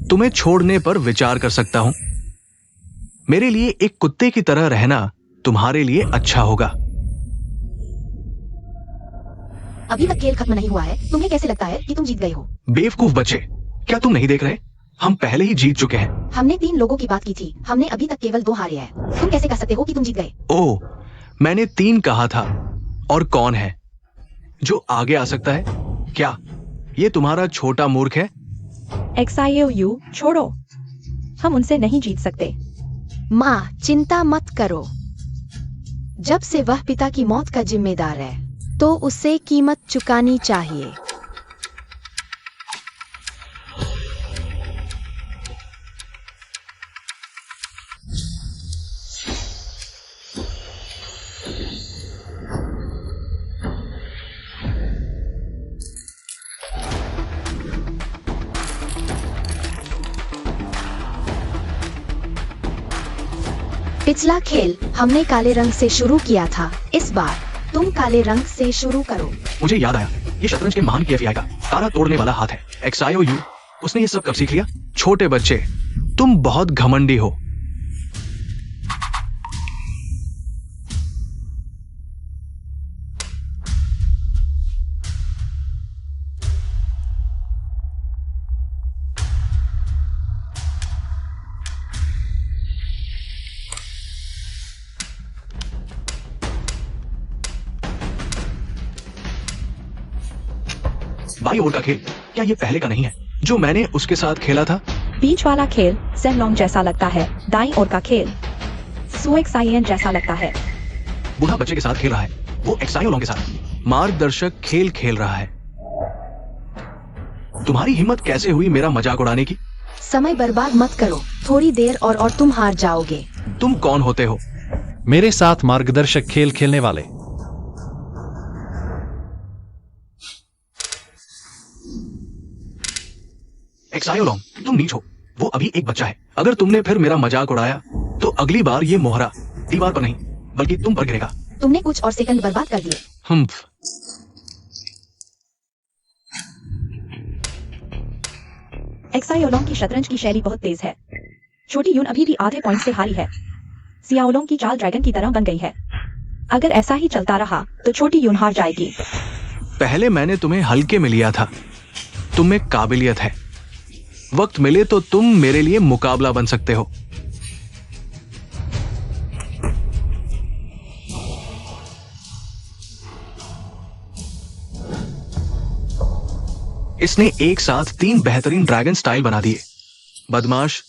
तुम्हें छोड़ने पर विचार कर सकता हूं। मेरे लिए एक कुत्ते की तरह रहना तुम्हारे लिए अच्छा होगा। अभी तक खेल खत्म नहीं हुआ है। तुम्हें कैसे लगता है कि तुम जीत गए हो? बेवकूफ बच्चे, क्या तुम नहीं देख रहे? हम पहले ही जीत चुके हैं। हमने 3 लोगों की बात की थी। हमने अभी तक केवल 2 हारे हैं। तुम कैसे कह सकते हो कि तुम जीत गए? ओह, मैंने 3 कहा था। और कौन है जो आगे आ सकता है? क्या ये तुम्हारा छोटा मूर्ख है? XIOU छोड़ो, हम उनसे नहीं जीत सकते। माँ, चिंता मत करो। जब से वह पिता की मौत का जिम्मेदार है, तो उसे कीमत चुकानी चाहिए। पिछला खेल हमने काले रंग से शुरू किया था। इस बार तुम काले रंग से शुरू करो। मुझे याद आया, ये शतरंज के महान KFI का तारा तोड़ने वाला हाथ है। XIOU, उसने ये सब कब सीख लिया? छोटे बच्चे, तुम बहुत घमंडी हो। बाई ओर का खेल, क्या ये पहले का नहीं है जो मैंने उसके साथ खेला था? बीच वाला खेल सेनलोंग जैसा लगता है। दाईं ओर का खेल सुएक्साइएन जैसा लगता है। बूढ़ा बच्चे के साथ खेल रहा है, वो एक्सायोलोंग के साथ। मार्गदर्शक खेल खेल रहा है। तुम्हारी हिम्मत कैसे हुई मेरा मजाक उड़ाने की? समय बर्बाद मत करो। थोड़ी देर और तुम हार जाओगे। तुम कौन होते हो? मेरे साथ मार्गदर्शक खेल खेलने वाले। एक्सायोलोंग, तुम नीच हो। वो अभी एक बच्चा है। अगर तुमने फिर मेरा मजाक उड़ाया तो अगली बार ये मोहरा दीवार पर नहीं बल्कि तुम पर गिरेगा। तुमने कुछ और सेकंड बर्बाद कर दिए। एक्सायोलोंग की शतरंज की शैली बहुत तेज है। छोटी यून अभी भी आधे पॉइंट से हारी है। सियाओलोंग की चाल ड्रैगन की तरह बन गई है। अगर ऐसा ही चलता रहा तो छोटी यून हार जाएगी। पहले मैंने तुम्हें हल्के में लिया था। तुम में काबिलियत है। वक्त मिले तो तुम मेरे लिए मुकाबला बन सकते हो। इसने एक साथ 3 बेहतरीन ड्रैगन स्टाइल बना दिए। बदमाश,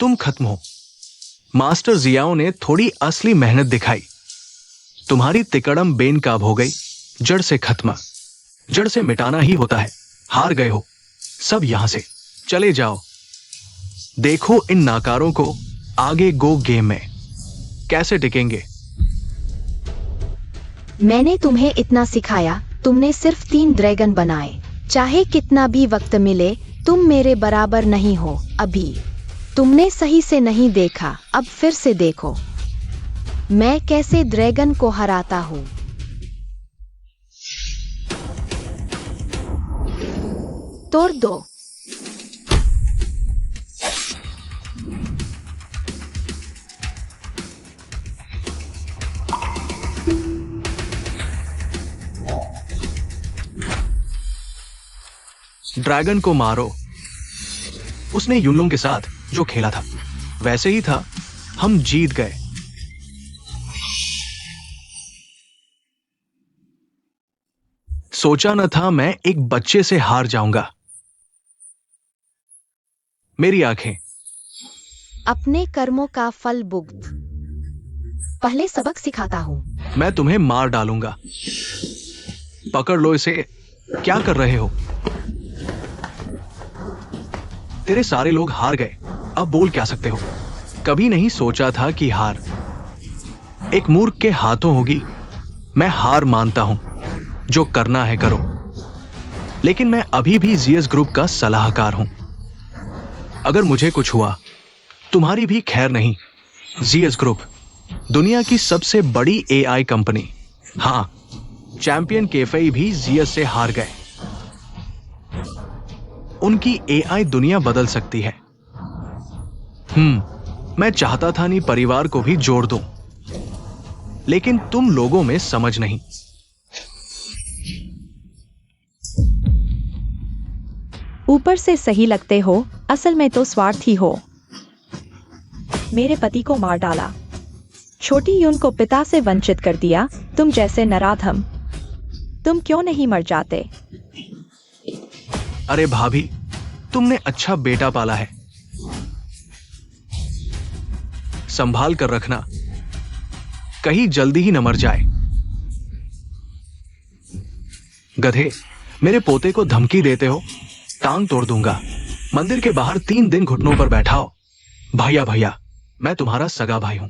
तुम खत्म हो। मास्टर जियाओ ने थोड़ी असली मेहनत दिखाई। तुम्हारी तिकड़म बेनकाब हो गई। जड़ से खत्म, जड़ से मिटाना ही होता है। हार गए हो, सब यहां से चले जाओ। देखो इन नाकारों को आगे गो गेम में कैसे टिकेंगे। मैंने तुम्हें इतना सिखाया, तुमने सिर्फ 3 ड्रैगन बनाए। चाहे कितना भी वक्त मिले, तुम मेरे बराबर नहीं हो। अभी तुमने सही से नहीं देखा, अब फिर से देखो मैं कैसे ड्रैगन को हराता हूं। तोड़ दो। ड्रैगन को मारो। उसने युनलोंग के साथ जो खेला था वैसे ही था। हम जीत गए। सोचा न था मैं एक बच्चे से हार जाऊंगा। मेरी आंखें। अपने कर्मों का फल भुगत। पहले सबक सिखाता हूं। मैं तुम्हें मार डालूंगा। पकड़ लो इसे। क्या कर रहे हो? तेरे सारे लोग हार गए, अब बोल क्या सकते हो? कभी नहीं सोचा था कि हार एक मूर्ख के हाथों होगी। मैं हार मानता हूं, जो करना है करो। लेकिन मैं अभी भी जीएस ग्रुप का सलाहकार हूं। अगर मुझे कुछ हुआ, तुम्हारी भी खैर नहीं। जीएस ग्रुप दुनिया की सबसे बड़ी एआई कंपनी। हां, चैंपियन केफई भी जीएस से हार गए। उनकी एआई दुनिया बदल सकती है। मैं चाहता था नहीं परिवार को भी जोड़ दूं, लेकिन तुम लोगों में समझ नहीं। ऊपर से सही लगते हो, असल में तो स्वार्थी हो। मेरे पति को मार डाला, छोटी यून को पिता से वंचित कर दिया। तुम जैसे नराधम, तुम क्यों नहीं मर जाते? अरे भाभी, तुमने अच्छा बेटा पाला है, संभाल कर रखना, कहीं जल्दी ही न मर जाए। गधे, मेरे पोते को धमकी देते हो? टांग तोड़ दूंगा। मंदिर के बाहर 3 दिन घुटनों पर बैठाओ। भैया भैया, मैं तुम्हारा सगा भाई हूं।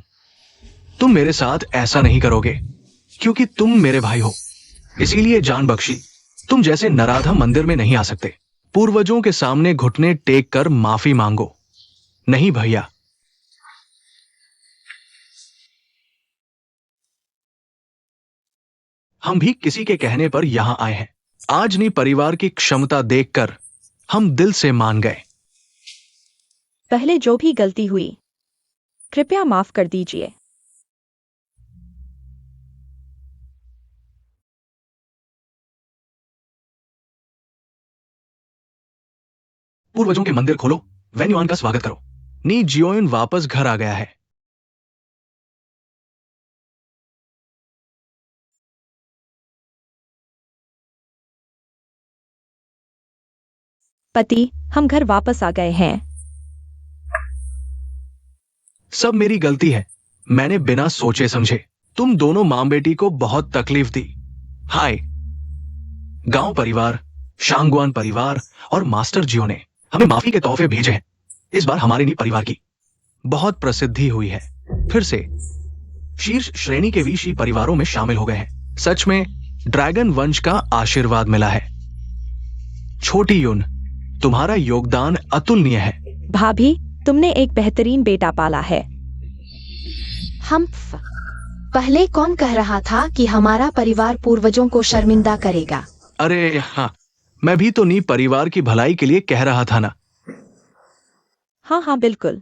तुम मेरे साथ ऐसा नहीं करोगे, क्योंकि तुम मेरे भाई हो, इसीलिए जान बख्शी। तुम जैसे नराधम मंदिर में नहीं आ सकते। पूर्वजों के सामने घुटने टेक कर माफी मांगो। नहीं भैया। हम भी किसी के कहने पर यहां आए हैं। आज नहीं परिवार की क्षमता देखकर हम दिल से मान गए। पहले जो भी गलती हुई, कृपया माफ कर दीजिए। पूर्वजों के मंदिर खोलो, वेन्युआन का स्वागत करो। नी जियोइन वापस घर आ गया है। पति, हम घर वापस आ गए हैं। सब मेरी गलती है। मैंने बिना सोचे समझे तुम दोनों मां बेटी को बहुत तकलीफ दी। हाय, गांव परिवार, शांगवान परिवार और मास्टर जियो ने हमें माफी के तोहफे भेजे हैं। इस बार हमारे नी परिवार की बहुत प्रसिद्धि हुई है। फिर से शीर्ष श्रेणी के वीशी परिवारों में शामिल हो गए हैं। सच में ड्रैगन वंश का आशीर्वाद मिला है। छोटी यून, तुम्हारा योगदान अतुलनीय है। भाभी, तुमने एक बेहतरीन बेटा पाला है। पहले कौन कह रहा था कि हमारा परिवार पूर्वजों को शर्मिंदा करेगा? अरे हाँ, मैं भी तो नी परिवार की भलाई के लिए कह रहा था ना। हाँ हाँ, बिल्कुल।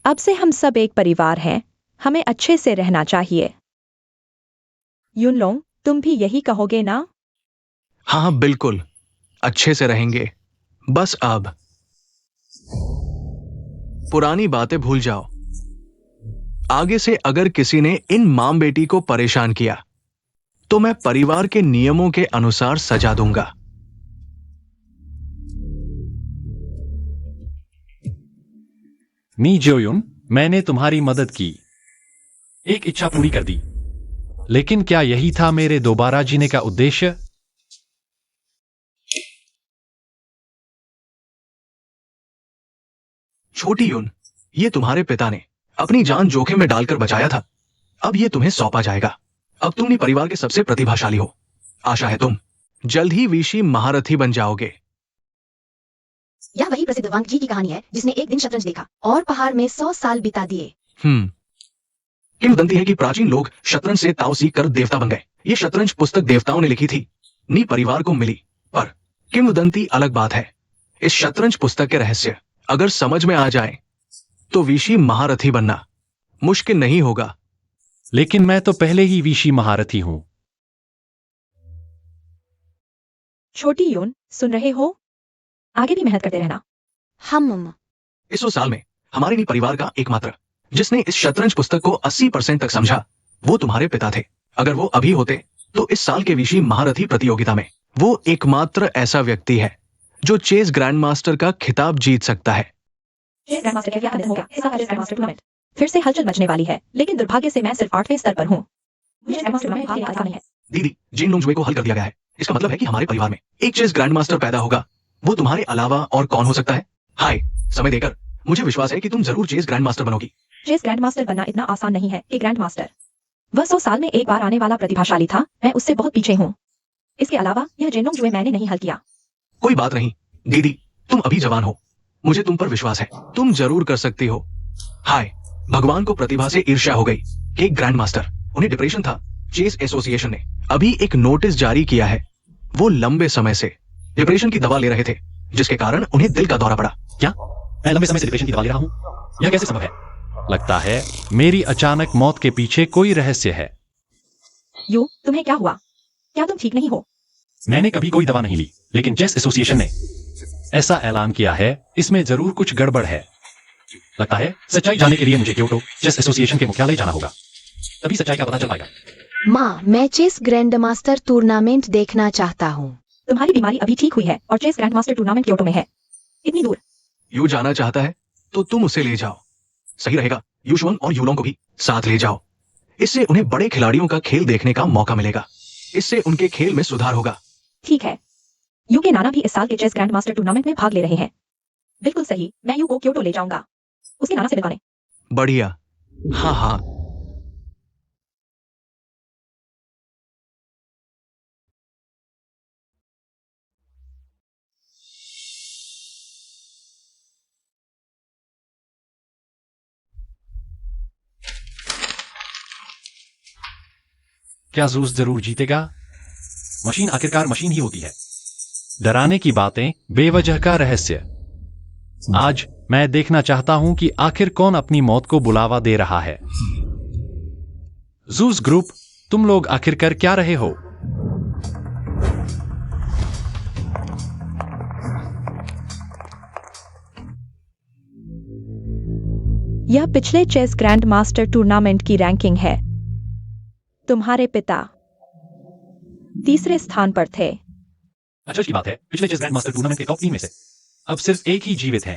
अब से हम सब एक परिवार हैं, हमें अच्छे से रहना चाहिए। युनलोंग, तुम भी यही कहोगे ना? हाँ बिल्कुल, अच्छे से रहेंगे। बस अब पुरानी बातें भूल जाओ। आगे से अगर किसी ने इन मां बेटी को परेशान किया, तो मैं परिवार के नियमों के अनुसार सजा दूंगा। नी जियोयुन, मैंने तुम्हारी मदद की, एक इच्छा पूरी कर दी। लेकिन क्या यही था मेरे दोबारा जीने का उद्देश्य? छोटी यून, ये तुम्हारे पिता ने अपनी जान जोखिम में डालकर बचाया था। अब ये तुम्हें सौंपा जाएगा। अब तुम ही परिवार के सबसे प्रतिभाशाली हो। आशा है तुम जल्द ही विशी महारथी बन जाओगे। यह वही प्रसिद्ध वांग जी की कहानी है जिसने एक दिन शतरंज देखा और पहाड़ में 100 साल बिता दिए। किंवदंती है कि प्राचीन लोग शतरंज से ताव सीख कर देवता बन गए। ये शतरंज पुस्तक देवताओं ने लिखी थी, नी परिवार को मिली। पर किंवदंती अलग बात है। इस शतरंज पुस्तक के रहस्य अगर समझ में आ जाए तो विशी महारथी बनना मुश्किल नहीं होगा। लेकिन मैं तो पहले ही विशी महारथी हूं। छोटी यून, सुन रहे हो? आगे भी मेहनत करते रहना। हम इस 100 साल में हमारे नी परिवार का एकमात्र जिसने इस शतरंज पुस्तक को 80% तक समझा, वो तुम्हारे पिता थे। अगर वो अभी होते तो इस साल के विशी महारथी प्रतियोगिता में वो एकमात्र ऐसा व्यक्ति है जो चेस ग्रैंड मास्टर का खिताब जीत सकता है। चेस ग्रैंड मास्टर का क्या आनंद होगा। इस बार चेस ग्रैंड मास्टर टूर्नामेंट फिर से हलचल मचने वाली है, लेकिन दुर्भाग्य से मैं सिर्फ 8वें स्तर पर हूँ। मुझे ग्रैंड मास्टर टूर्नामेंट में भाग लेना आसान नहीं है। दीदी, जिन लोंगजुए को हल कर दिया गया है, इसका मतलब है कि हमारे परिवार में एक चेस ग्रैंड मास्टर पैदा होगा। वो तुम्हारे अलावा और कौन हो सकता है? हाय, समय देकर मुझे विश्वास है कि तुम जरूर चेस ग्रैंड मास्टर बनोगी। चेस ग्रैंड मास्टर बनना इतना आसान नहीं है कि ग्रैंड मास्टर वह 100 साल में एक बार आने वाला प्रतिभाशाली था। मैं उससे बहुत पीछे हूँ। इसके अलावा यह जेनोंग जुए मैंने नहीं हल किया। कोई बात नहीं दीदी, तुम अभी जवान हो। मुझे तुम पर विश्वास है, तुम जरूर कर सकती हो। हाय, भगवान को प्रतिभा से ईर्ष्या हो गई कि एक ग्रैंड मास्टर, उन्हें डिप्रेशन था। चेस एसोसिएशन ने अभी एक नोटिस जारी किया है। वो लंबे समय से डिप्रेशन की दवा ले रहे थे, जिसके कारण उन्हें दिल का दौरा पड़ा। क्या मैं लंबे समय से डिप्रेशन की दवा ले रहा हूं? यह कैसे संभव है? लगता है मेरी अचानक मौत के पीछे कोई रहस्य है। यू, तुम्हें क्या हुआ? क्या तुम ठीक नहीं हो? मैंने कभी कोई दवा नहीं ली, लेकिन चेस एसोसिएशन ने ऐसा ऐलान किया है। इसमें जरूर कुछ गड़बड़ है। लगता है सच्चाई जानने के लिए मुझे क्योटो चेस एसोसिएशन के मुख्यालय जाना होगा, तभी सच्चाई का पता चल पाएगा। माँ, मैं चेस ग्रैंड मास्टर टूर्नामेंट देखना चाहता हूँ। तुम्हारी बीमारी अभी ठीक हुई है और chess grand master tournament Kyoto में है। इतनी दूर। यू जाना चाहता है तो तुम उसे ले जाओ। सही रहेगा, यूशुअन और यूलोंग को भी साथ ले जाओ। इससे उन्हें बड़े खिलाड़ियों का खेल देखने का मौका मिलेगा। इससे उनके खेल में सुधार होगा। ठीक है। यू के नाना भी इस साल के चेस ग्रैंड मास्टर टूर्नामेंट में भाग ले रहे हैं। बिल्कुल सही, मैं यू को क्योटो ले जाऊंगा। उसके नाना से मिलवाने। बढ़िया। हाँ हाँ। क्या जूस जरूर जीतेगा? मशीन आखिरकार मशीन ही होती है। डराने की बातें, बेवजह का रहस्य। आज मैं देखना चाहता हूं कि आखिर कौन अपनी मौत को बुलावा दे रहा है। जूस ग्रुप, तुम लोग आखिर कर क्या रहे हो? यह पिछले चेस ग्रैंड मास्टर टूर्नामेंट की रैंकिंग है। तुम्हारे पिता 3रे स्थान पर थे। अचरज की बात है, पिछले चेस ग्रैंड मास्टर टूर्नामेंट के टॉप 3 में से अब सिर्फ एक ही जीवित है।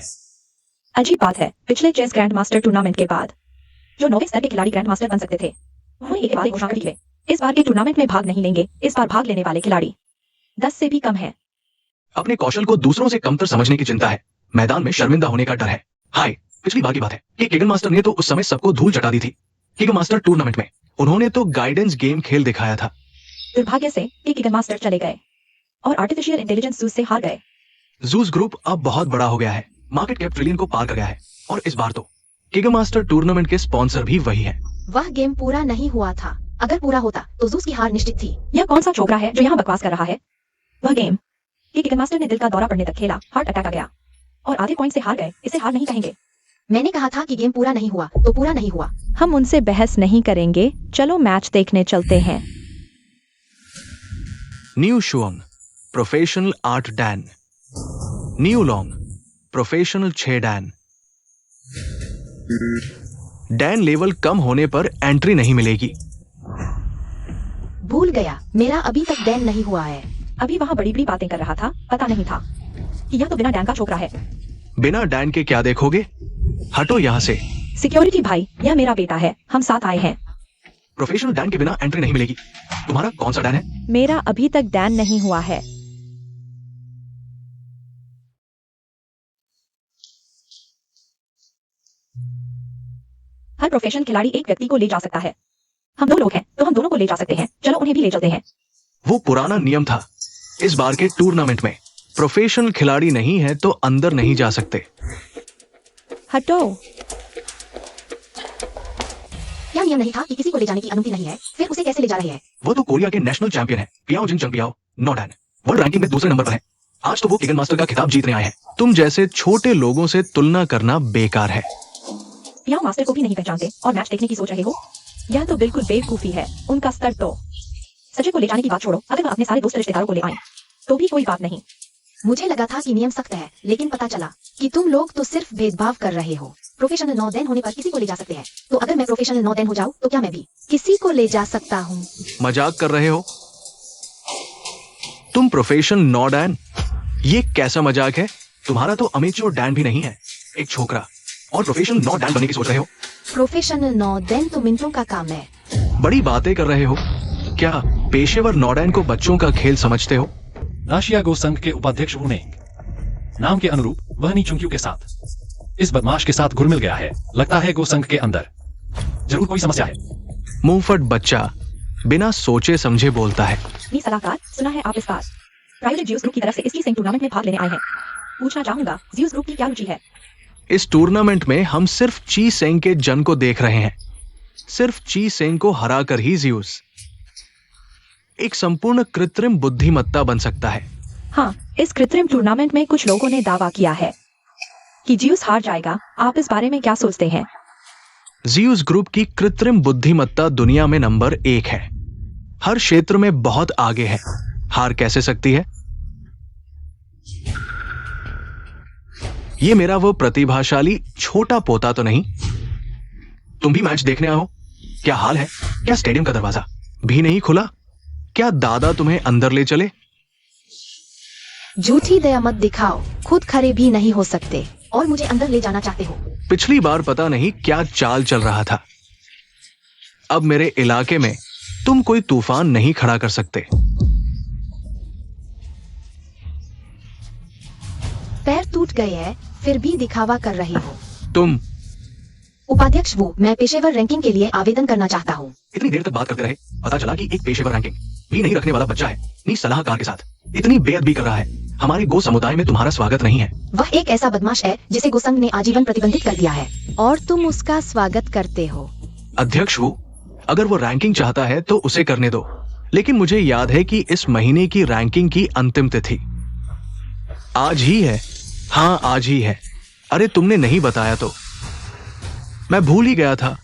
अजीब बात है, पिछले चेस ग्रैंड मास्टर टूर्नामेंट के बाद जो 9वें स्तर के खिलाड़ी ग्रैंड मास्टर बन सकते थे, वो एक बार घोषणा की है। इस बार के टूर्नामेंट में भाग नहीं लेंगे। इस बार भाग लेने वाले खिलाड़ी 10 से भी कम है। अपने कौशल को दूसरों से कमतर समझने की चिंता है। मैदान में शर्मिंदा होने का डर है। हाय, पिछली बार की बात है कि किगन मास्टर ने तो उस समय सबको धूल चटा दी थी। किगन मास्टर टूर्नामेंट में उन्होंने तो गाइडेंस गेम खेल दिखाया था। दुर्भाग्य से कि किगन मास्टर चले गए और आर्टिफिशियल इंटेलिजेंस जूस से हार गए। जूस ग्रुप अब बहुत बड़ा हो गया है, मार्केट कैप ट्रिलियन को पार कर गया है। और इस बार तो किगन मास्टर टूर्नामेंट के स्पॉन्सर भी वही है। वह गेम पूरा नहीं हुआ था। अगर पूरा होता तो जूस की हार निश्चित थी। यह कौन सा छोकरा है जो यहाँ बकवास कर रहा है? वह गेम कि किगन मास्टर ने दिल का दौरा पड़ने तक खेला, हार्ट अटैक आ गया और आधे पॉइंट से हार गए। इसे हार नहीं कहेंगे। मैंने कहा था कि गेम पूरा नहीं हुआ तो पूरा नहीं हुआ। हम उनसे बहस नहीं करेंगे। चलो मैच देखने चलते हैं। न्यू शुअंग, professional 8 dan. New long, professional 6 dan. Dan level कम होने पर एंट्री नहीं मिलेगी। भूल गया, मेरा अभी तक डैन नहीं हुआ है। अभी वहाँ बड़ी बड़ी बातें कर रहा था। पता नहीं था कि यह तो बिना डैन का छोकरा है। बिना डैन के क्या देखोगे? हटो यहाँ से। सिक्योरिटी भाई, यह मेरा बेटा है। हम साथ आए हैं। प्रोफेशनल डैन के बिना एंट्री नहीं मिलेगी। तुम्हारा कौन सा डैन है? मेरा अभी तक डैन नहीं हुआ है। हर प्रोफेशनल खिलाड़ी एक व्यक्ति को ले जा सकता है। हम 2 लोग हैं तो हम दोनों को ले जा सकते हैं। चलो उन्हें भी ले चलते हैं। वो पुराना नियम था। इस बार के टूर्नामेंट में प्रोफेशनल खिलाड़ी नहीं है तो अंदर नहीं जा सकते। हटो। क्या नियम नहीं था कि किसी को ले जाने की अनुमति नहीं है? फिर उसे कैसे ले जा रहे हैं? वो तो कोरिया के नेशनल चैंपियन है, पियाओ जिन चंगपियाओ, नो डैन। वर्ल्ड रैंकिंग में दूसरे नंबर पर है। आज तो वो किगन मास्टर का खिताब जीतने आए हैं। तुम जैसे छोटे लोगों से तुलना करना बेकार है। पियाओ मास्टर को भी नहीं पहचानते और मैच देखने की सोच रहे हो? यह तो बिल्कुल बेवकूफी है। उनका स्तर तो। सचिन को ले जाने की बात छोड़ो, अगर वह अपने सारे दोस्त रिश्तेदारों को ले आए तो भी कोई बात नहीं। मुझे लगा था कि नियम सख्त है, लेकिन पता चला कि तुम लोग तो सिर्फ भेदभाव कर रहे हो। प्रोफेशनल नौदैन होने पर किसी को ले जा सकते हैं, तो अगर मैं प्रोफेशनल नौदैन हो जाऊं तो क्या मैं भी किसी को ले जा सकता हूं? मजाक कर रहे हो? तुम प्रोफेशनल नौदैन? ये कैसा मजाक है? तुम्हारा तो अमेच्योर डैन भी नहीं है, एक छोकरा, और प्रोफेशनल नौदैन बनने की सोच रहे हो? प्रोफेशनल नौदैन तो मिनटों का काम है। बड़ी बातें कर रहे हो। क्या पेशेवर नौदैन को बच्चों का खेल समझते हो? आशिया गो संघ के उपाध्यक्ष वुनेंग नाम के अनुरूप वह नीचुंक्यू के साथ इस बदमाश के साथ घुल मिल गया है। लगता है गो संघ के अंदर जरूर कोई समस्या है। मुंहफट बच्चा बिना सोचे समझे बोलता है। नी सलाहकार, सुना है आप इस बार प्रायोजित ज्यूस ग्रुप की तरफ से इसकी सिंह टूर्नामेंट में भाग लेने आए हैं। पूछना चाहूंगा ज्यूस ग्रुप की क्या रुचि है? इस टूर्नामेंट में हम सिर्फ ची सेंग के जन को देख रहे हैं। सिर्फ ची सेंग को हराकर ही ज्यूस एक संपूर्ण कृत्रिम बुद्धिमत्ता बन सकता है। हाँ, इस कृत्रिम टूर्नामेंट में कुछ लोगों ने दावा किया है कि ज्यूस हार जाएगा। आप इस बारे में क्या सोचते हैं? ज्यूस ग्रुप की कृत्रिम बुद्धिमत्ता दुनिया में नंबर 1 है। हर क्षेत्र में बहुत आगे है। हार कैसे सकती है? ये मेरा वो प्रतिभाशाली छोटा पोता तो नहीं? तुम भी मैच देखने आओ? क्या हाल है? क्या स्टेडियम का दरवाजा भी नहीं खुला? क्या दादा तुम्हें अंदर ले चले? झूठी दया मत दिखाओ। खुद खड़े भी नहीं हो सकते और मुझे अंदर ले जाना चाहते हो। पिछली बार पता नहीं क्या चाल चल रहा था। अब मेरे इलाके में तुम कोई तूफान नहीं खड़ा कर सकते। पैर टूट गए हैं, फिर भी दिखावा कर रही हो। तुम उपाध्यक्ष वो, मैं पेशेवर रैंकिंग के लिए आवेदन करना चाहता हूँ। इतनी देर तक बात करते रहे, पता चला कि एक पेशेवर रैंकिंग भी नहीं रखने वाला बच्चा है नी सलाहकार के साथ इतनी बेअदबी कर रहा है। हमारे गो समुदाय में तुम्हारा स्वागत नहीं है। वह एक ऐसा बदमाश है जिसे गोसंघ ने आजीवन प्रतिबंधित कर दिया है और तुम उसका स्वागत करते हो। अध्यक्ष वो, अगर वो रैंकिंग चाहता है तो उसे करने दो, लेकिन मुझे याद है कि इस महीने की रैंकिंग की अंतिम तिथि आज ही है। हाँ, आज ही है। अरे तुमने नहीं बताया तो मैं भूल ही गया था।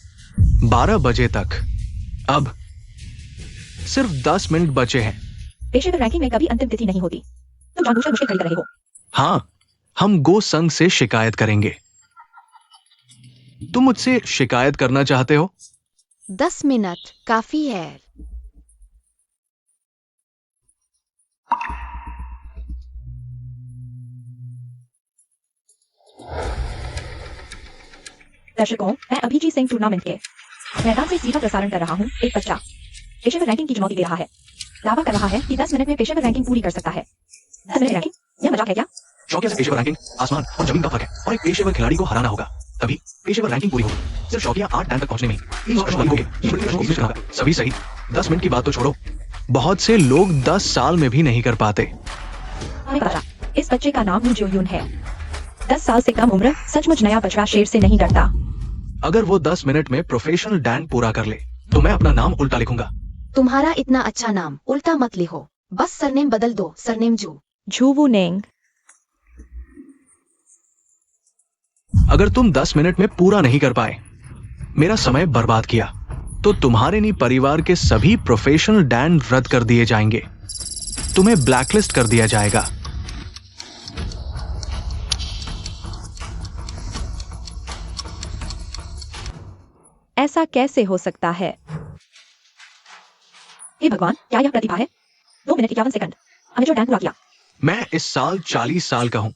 12 बजे तक। अब सिर्फ 10 मिनट बचे हैं। पेशेवर रैंकिंग में कभी अंतिम तिथि नहीं होती। तुम जानबूझकर मुश्किल खड़ी कर रहे हो। हाँ, हम गो संघ से शिकायत करेंगे। तुम मुझसे शिकायत करना चाहते हो? 10 मिनट काफी है। दर्शकों, मैं अभिजीत सिंह टूर्नामेंट के मैदान से सीधा प्रसारण कर रहा हूँ। एक बच्चा पेशेवर रैंकिंग की चुनौती दे रहा है। दावा कर रहा है कि 10 मिनट में पेशेवर रैंकिंग पूरी कर सकता है। 10 मिनट रैंकिंग, यह मजाक है क्या? शौकिया से पेशेवर रैंकिंग आसमान और जमीन का फर्क है, और एक पेशेवर खिलाड़ी को हराना होगा तभी पेशेवर रैंकिंग पूरी होगी। सिर्फ शौकिया 8 टैन तक पहुंचने में 30 प्रश्न लिखोगे, ये बड़ी प्रश्न को फिनिश करना होगा। सभी सही। 10 मिनट की बात तो छोड़ो, बहुत से लोग 10 साल में भी नहीं कर पाते। हमें पता, इस बच्चे का नाम जो यून है। 10 साल से कम उम्र, सचमुच नया बछड़ा शेर से नहीं डरता। अगर वो 10 मिनट में प्रोफेशनल डैन पूरा कर ले तो मैं अपना नाम उल्टा लिखूंगा। तुम्हारा इतना अच्छा नाम उल्टा मत लिखो, बस सरनेम बदल दो। सरनेम झू वुनेंग। अगर तुम 10 मिनट में पूरा नहीं कर पाए, मेरा समय बर्बाद किया, तो तुम्हारे नी परिवार के सभी प्रोफेशनल डैन रद्द कर दिए जाएंगे। तुम्हें ब्लैकलिस्ट कर दिया जाएगा। ऐसा कैसे हो सकता है? हे भगवान, क्या यह प्रतिभा है? 2 मिनट 51 सेकंड। अमेचोर डैन पूरा किया। मैं इस साल 40 साल का हूं।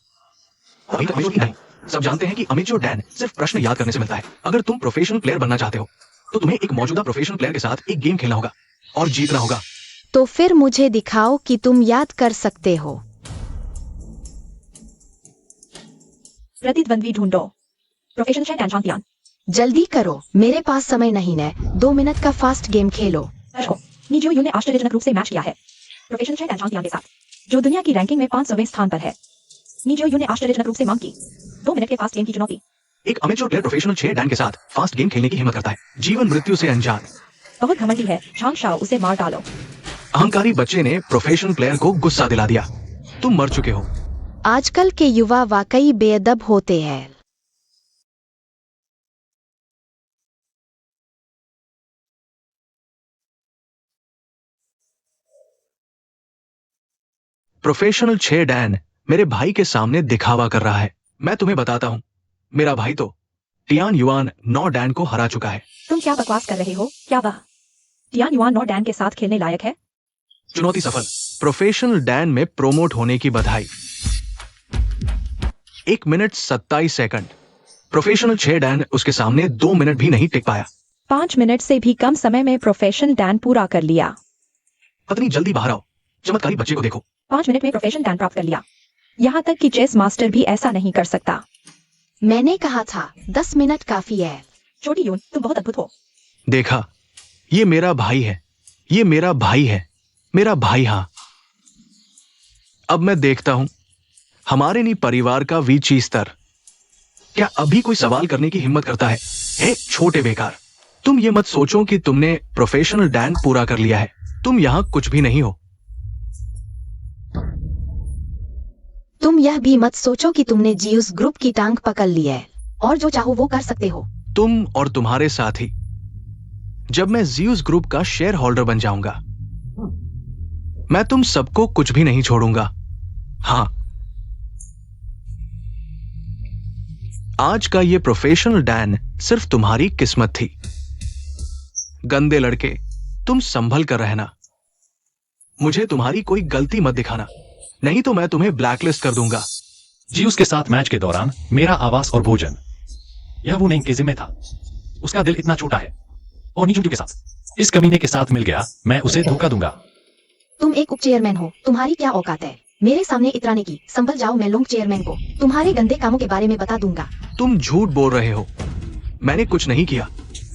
अभी तक नहीं। सब जानते हैं कि अमेचोर डैन सिर्फ प्रश्न याद करने से मिलता है। अगर तुम प्रोफेशनल प्लेयर बनना चाहते हो तो तुम्हें एक मौजूदा प्रोफेशनल प्लेयर के साथ एक गेम खेलना होगा और जीतना होगा। तो फिर मुझे दिखाओ कि तुम याद कर सकते हो। प्रतिद्वंद्वी ढूंढो। प्रोफेशनल चैन चैंपियन। जल्दी करो, मेरे पास समय नहीं है। 2 मिनट का फास्ट गेम खेलो। दर्शकों, नीजियो यू ने आश्चर्यजनक रूप से मैच किया है प्रोफेशनल चैन चैंपियन के साथ, जो दुनिया की रैंकिंग में 500वें स्थान पर है। नीजियो यू ने आश्चर्यजनक रूप से मांग की 2 मिनट के फास्ट गेम की चुनौती। एक अमेच्योर प्लेयर प्रोफेशनल 6 डैन के साथ फास्ट गेम खेलने की हिम्मत करता है, जीवन मृत्यु से अनजान। बहुत घमंडी है, झांग शाओ, उसे मार डालो। अहंकारी बच्चे ने प्रोफेशनल प्लेयर को गुस्सा दिला दिया। तुम मर चुके हो। आजकल के युवा वाकई बेअदब होते हैं। प्रोफेशनल 6 डैन मेरे भाई के सामने दिखावा कर रहा है। मैं तुम्हें बताता हूँ, मेरा भाई तो टियान युआन 9 डैन को हरा चुका है। तुम क्या बकवास कर रहे हो? क्या वह टियान युआन 9 डैन के साथ खेलने लायक है? चुनौती सफल। प्रोफेशनल डैन में प्रोमोट होने की बधाई। 1 मिनट 27 सेकंड। प्रोफेशनल 6 डैन उसके सामने 2 मिनट भी नहीं टिक पाया। 5 मिनट से भी कम समय में प्रोफेशनल डैन पूरा कर लिया। पत्नी जल्दी बाहर आओ, चमत्कारी बच्चे को देखो। 5 मिनट में प्रोफेशनल डैन प्राप्त कर लिया। यहाँ तक कि चेस मास्टर भी ऐसा नहीं कर सकता। मैंने कहा था 10 मिनट काफी है। छोटी यून, तुम बहुत अद्भुत हो। देखा, ये मेरा भाई है, ये मेरा भाई है, मेरा भाई। हाँ, अब मैं देखता हूं हमारे नहीं परिवार का वीची स्तर। क्या अभी कोई सवाल करने की हिम्मत करता है? हे छोटे बेकार, तुम ये मत सोचो कि तुमने प्रोफेशनल डैन पूरा कर लिया है। तुम यहां कुछ भी नहीं हो। तुम यह भी मत सोचो कि तुमने जियूस ग्रुप की टांग पकड़ ली है और जो चाहो वो कर सकते हो। तुम और तुम्हारे साथी। जब मैं जियूस ग्रुप का शेयर होल्डर बन जाऊंगा, मैं तुम सबको कुछ भी नहीं छोड़ूंगा। हाँ, आज का ये प्रोफेशनल डैन सिर्फ तुम्हारी किस्मत थी। गंदे लड़के, तुम संभल कर रहना। मुझे तुम्हारी कोई गलती मत दिखाना, नहीं तो मैं तुम्हें ब्लैकलिस्ट कर दूंगा। जियूस के साथ मैच के दौरान मेरा आवास और भोजन यह वो नहीं के जिम्मे था। उसका दिल इतना छोटा है और नीचू के साथ इस कमीने के साथ मिल गया, मैं उसे धोखा दूंगा। तुम एक उप चेयरमैन हो, तुम्हारी क्या औकात है मेरे सामने इतराने की? संभल जाओ, मैं लोंग चेयरमैन को तुम्हारे गंदे कामों के बारे में बता दूंगा। तुम झूठ बोल रहे हो, मैंने कुछ नहीं किया।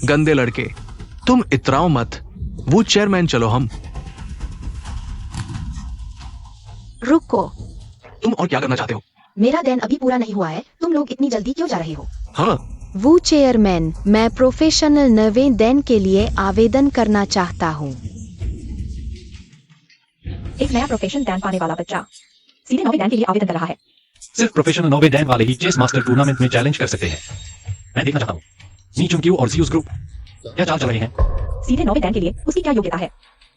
गंदे लड़के, तुम इतराओ मत। वो चेयरमैन चलो हम। रुको, तुम और क्या करना चाहते हो? मेरा दिन अभी पूरा नहीं हुआ है, तुम लोग इतनी जल्दी क्यों जा रहे हो? हाँ, वो चेयरमैन, मैं प्रोफेशनल 9वें दिन के लिए आवेदन करना चाहता हूँ। एक नया प्रोफेशनल डैन पाने वाला बच्चा सीधे 9वें डैन के लिए आवेदन कर रहा है। सिर्फ प्रोफेशनल 9वें डैन वाले ही चेस मास्टर टूर्नामेंट में चैलेंज कर सकते हैं। मैं देखना चाहता हूँ नीचुन क्यू और जियूस ग्रुप क्या चाल चल रहे हैं। सीधे 9वें डैन के लिए उसकी क्या योग्यता है?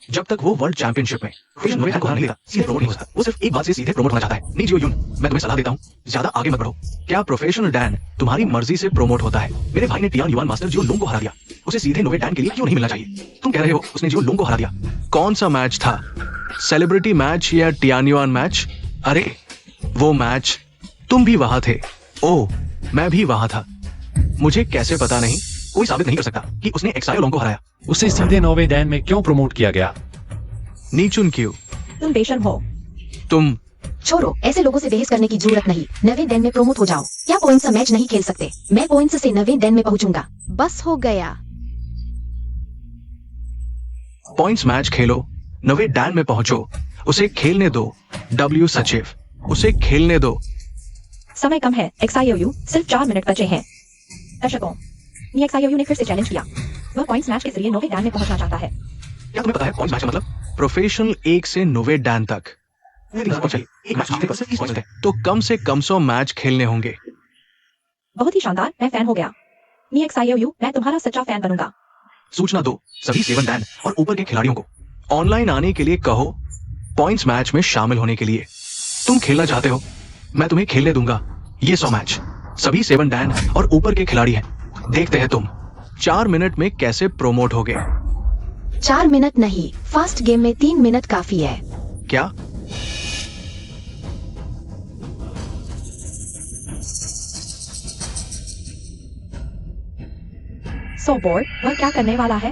जब तक वो वर्ल्ड चैंपियनशिप में प्रोफेशनल 9वें डैन को हरा नहीं लेता, सीधे प्रमोट नहीं हो सकता। वो सिर्फ एक बात से सीधे प्रमोट होना चाहता है। नीजियो यून, मैं तुम्हें सलाह देता हूँ, ज्यादा आगे मत बढ़ो। क्या प्रोफेशनल डैन तुम्हारी मर्जी से प्रमोट होता है? मेरे भाई ने टियान युआन मास्टर जियो लोंग को हरा दिया, उसे सीधे 9वें डैन के लिए क्यों नहीं मिलना चाहिए? तुम कह रहे हो उसने जियो लोंग को हरा दिया। कौन सा मैच था? सेलिब्रिटी मैच या टियान युआन मैच? अरे वो मैच, तुम भी वहां थे। ओह, मैं भी वहां था। मुझे कैसे पता नहीं? कोई साबित नहीं कर सकता कि उसने एक्सायो लोंग को हराया। उसे सीधे 9वें डैन में क्यों प्रमोट किया गया? नीचुन क्यों? तुम बेशर्म हो। तुम छोड़ो, ऐसे लोगों से बहस करने की जरूरत नहीं। 9वें दिन में प्रमोट हो जाओ। क्या पॉइंट्स मैच नहीं खेल सकते? मैं पॉइंट्स से 9वें दिन में पहुंचूंगा। बस हो गया। पॉइंट्स मैच खेलो, 9वें डैन में पहुंचो। उसे खेलने दो। डब्ल्यू सचिव, उसे खेलने दो। समय कम है। XIOU सिर्फ 4 मिनट बचे हैं। दर्शकों, XIOU ने फिर से चैलेंज किया। वह पॉइंट्स मैच के जरिए 9वें डैन में पहुंचना चाहता है। क्या तुम्हें पता है पॉइंट्स मैच का मतलब? प्रोफेशनल 1 से 9वें डैन तक। एक मैच जीतने पर सिर्फ 30 पॉइंट्स हैं, तो कम से कम 100 मैच खेलने होंगे। बहुत ही शानदार, मैं फैन हो गया। XIOU, मैं तुम्हारा सच्चा फैन बनूंगा। सूचना दो सभी 7 डैन और ऊपर के खिलाड़ियों को, ऑनलाइन आने के लिए कहो, पॉइंट्स मैच में शामिल होने के लिए। तुम खेलना चाहते हो, मैं तुम्हें खेलने दूंगा ये 100 मैच। सभी 7 डैन और ऊपर के खिलाड़ी हैं। देखते हैं तुम 4 मिनट में कैसे प्रोमोट हो गए। 4 मिनट नहीं, फास्ट गेम में 3 मिनट काफी है। क्या? 100 बोर्ड, वह क्या करने वाला है?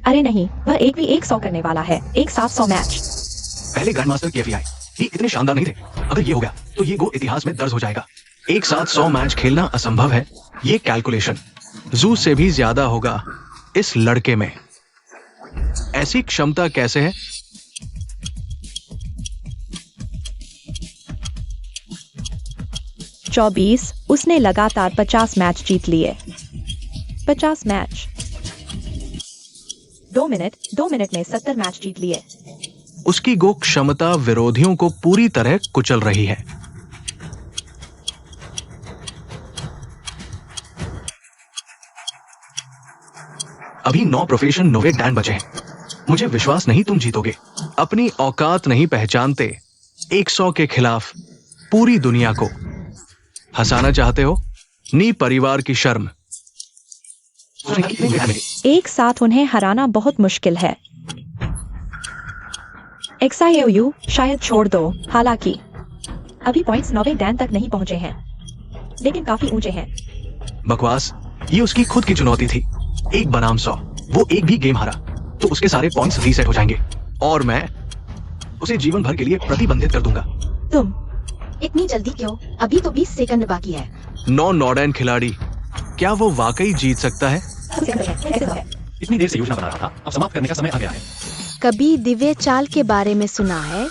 अरे नहीं, वह 1v100 करने वाला है। एक साथ 100 मैच। पहले ग्रैंड मास्टर KFI ये इतने शानदार नहीं थे। अगर ये हो गया तो ये गो इतिहास में दर्ज हो जाएगा। एक साथ 100 मैच खेलना असंभव है। ये कैलकुलेशन जू से भी ज्यादा होगा इस लड़के में। ऐसी क्षमता कैसे है? चौबीस, उसने लगातार 50 मैच जीत लिए। 50 मैच। 2 मिनट में 70 मैच जीत लिए। उसकी गो क्षमता विरोधियों को पूरी तरह कुचल रही है। अभी 9 प्रोफेशन नोवे डैन बचे हैं। मुझे विश्वास नहीं तुम जीतोगे। अपनी औकात नहीं पहचानते। 100 के खिलाफ पूरी दुनिया को हंसाना चाहते हो? नी परिवार की शर्म। एक साथ उन्हें हराना बहुत मुश्किल है। XIOU शायद छोड़ दो। हालांकि अभी पॉइंट्स नोवे डैन तक नहीं पहुंचे हैं, लेकिन काफी ऊंचे हैं। बकवास। ये उसकी खुद की चुनौती थी। एक बनाम 100। वो एक भी गेम हारा तो उसके सारे पॉइंट्स रीसेट हो जाएंगे और मैं उसे जीवन भर के लिए प्रतिबंधित कर दूंगा। तुम इतनी जल्दी क्यों? अभी तो 20 सेकंड बाकी है। 9 नॉर्डर्न खिलाड़ी, क्या वो वाकई जीत सकता है? इतनी देर से योजना बना रहा था, अब समाप्त करने का समय आ गया है। कभी दिव्य चाल के बारे में सुना है?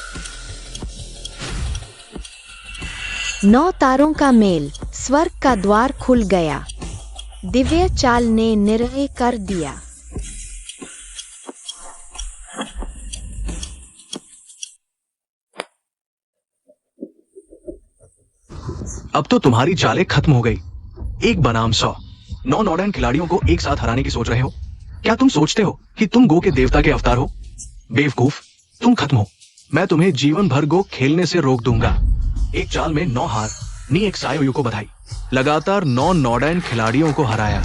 9 तारों का मेल, स्वर्ग का द्वार खुल गया। दिव्य चाल ने निर्णय कर दिया। अब तो तुम्हारी चालें खत्म हो गई। एक बनाम 100। 9 नॉर्डर्न खिलाड़ियों को एक साथ हराने की सोच रहे हो? क्या तुम सोचते हो कि तुम गो के देवता के अवतार हो? बेवकूफ, तुम खत्म हो। मैं तुम्हें जीवन भर गो खेलने से रोक दूंगा। एक चाल में 9 हार। नी XIOU को बधाई। लगातार 9 नॉर्डर्न खिलाड़ियों को हराया।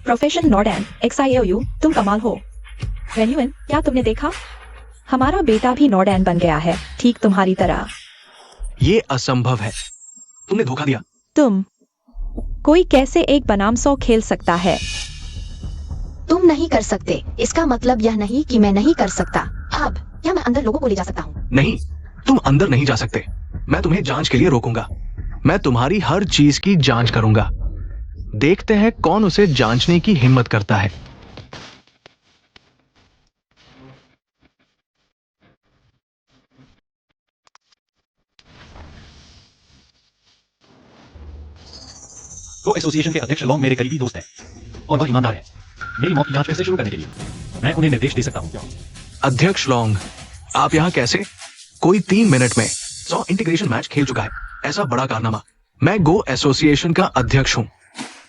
प्रोफेशन नॉर्डर्न, XIOU, तुम कमाल हो। वेन्यून, क्या तुमने देखा? हमारा बेटा भी नॉर्डर्न बन गया है, ठीक तुम्हारी तरह। ये असंभव है। तुमने धोखा दिया। तुम कोई कैसे एक बनाम 100 खेल सकता है? तुम नहीं कर सकते, इसका मतलब यह नहीं कि मैं नहीं कर सकता। अब क्या मैं अंदर लोगों को ले जा सकता हूँ? नहीं, तुम अंदर नहीं जा सकते। मैं तुम्हें जांच के लिए रोकूंगा। मैं तुम्हारी हर चीज की जांच करूंगा। देखते हैं कौन उसे जांचने की हिम्मत करता है। गो एसोसिएशन के अध्यक्ष लॉन्ग मेरे करीबी दोस्त हैं और वह ईमानदार है। मेरी मौत की जांच फिर से शुरू करने के लिए मैं उन्हें निर्देश दे सकता हूँ। अध्यक्ष लॉन्ग, आप यहाँ कैसे? कोई 3 मिनट में 100 इंटीग्रेशन मैच खेल चुका है। ऐसा बड़ा कारनामा। मैं गो एसोसिएशन का अध्यक्ष हूँ।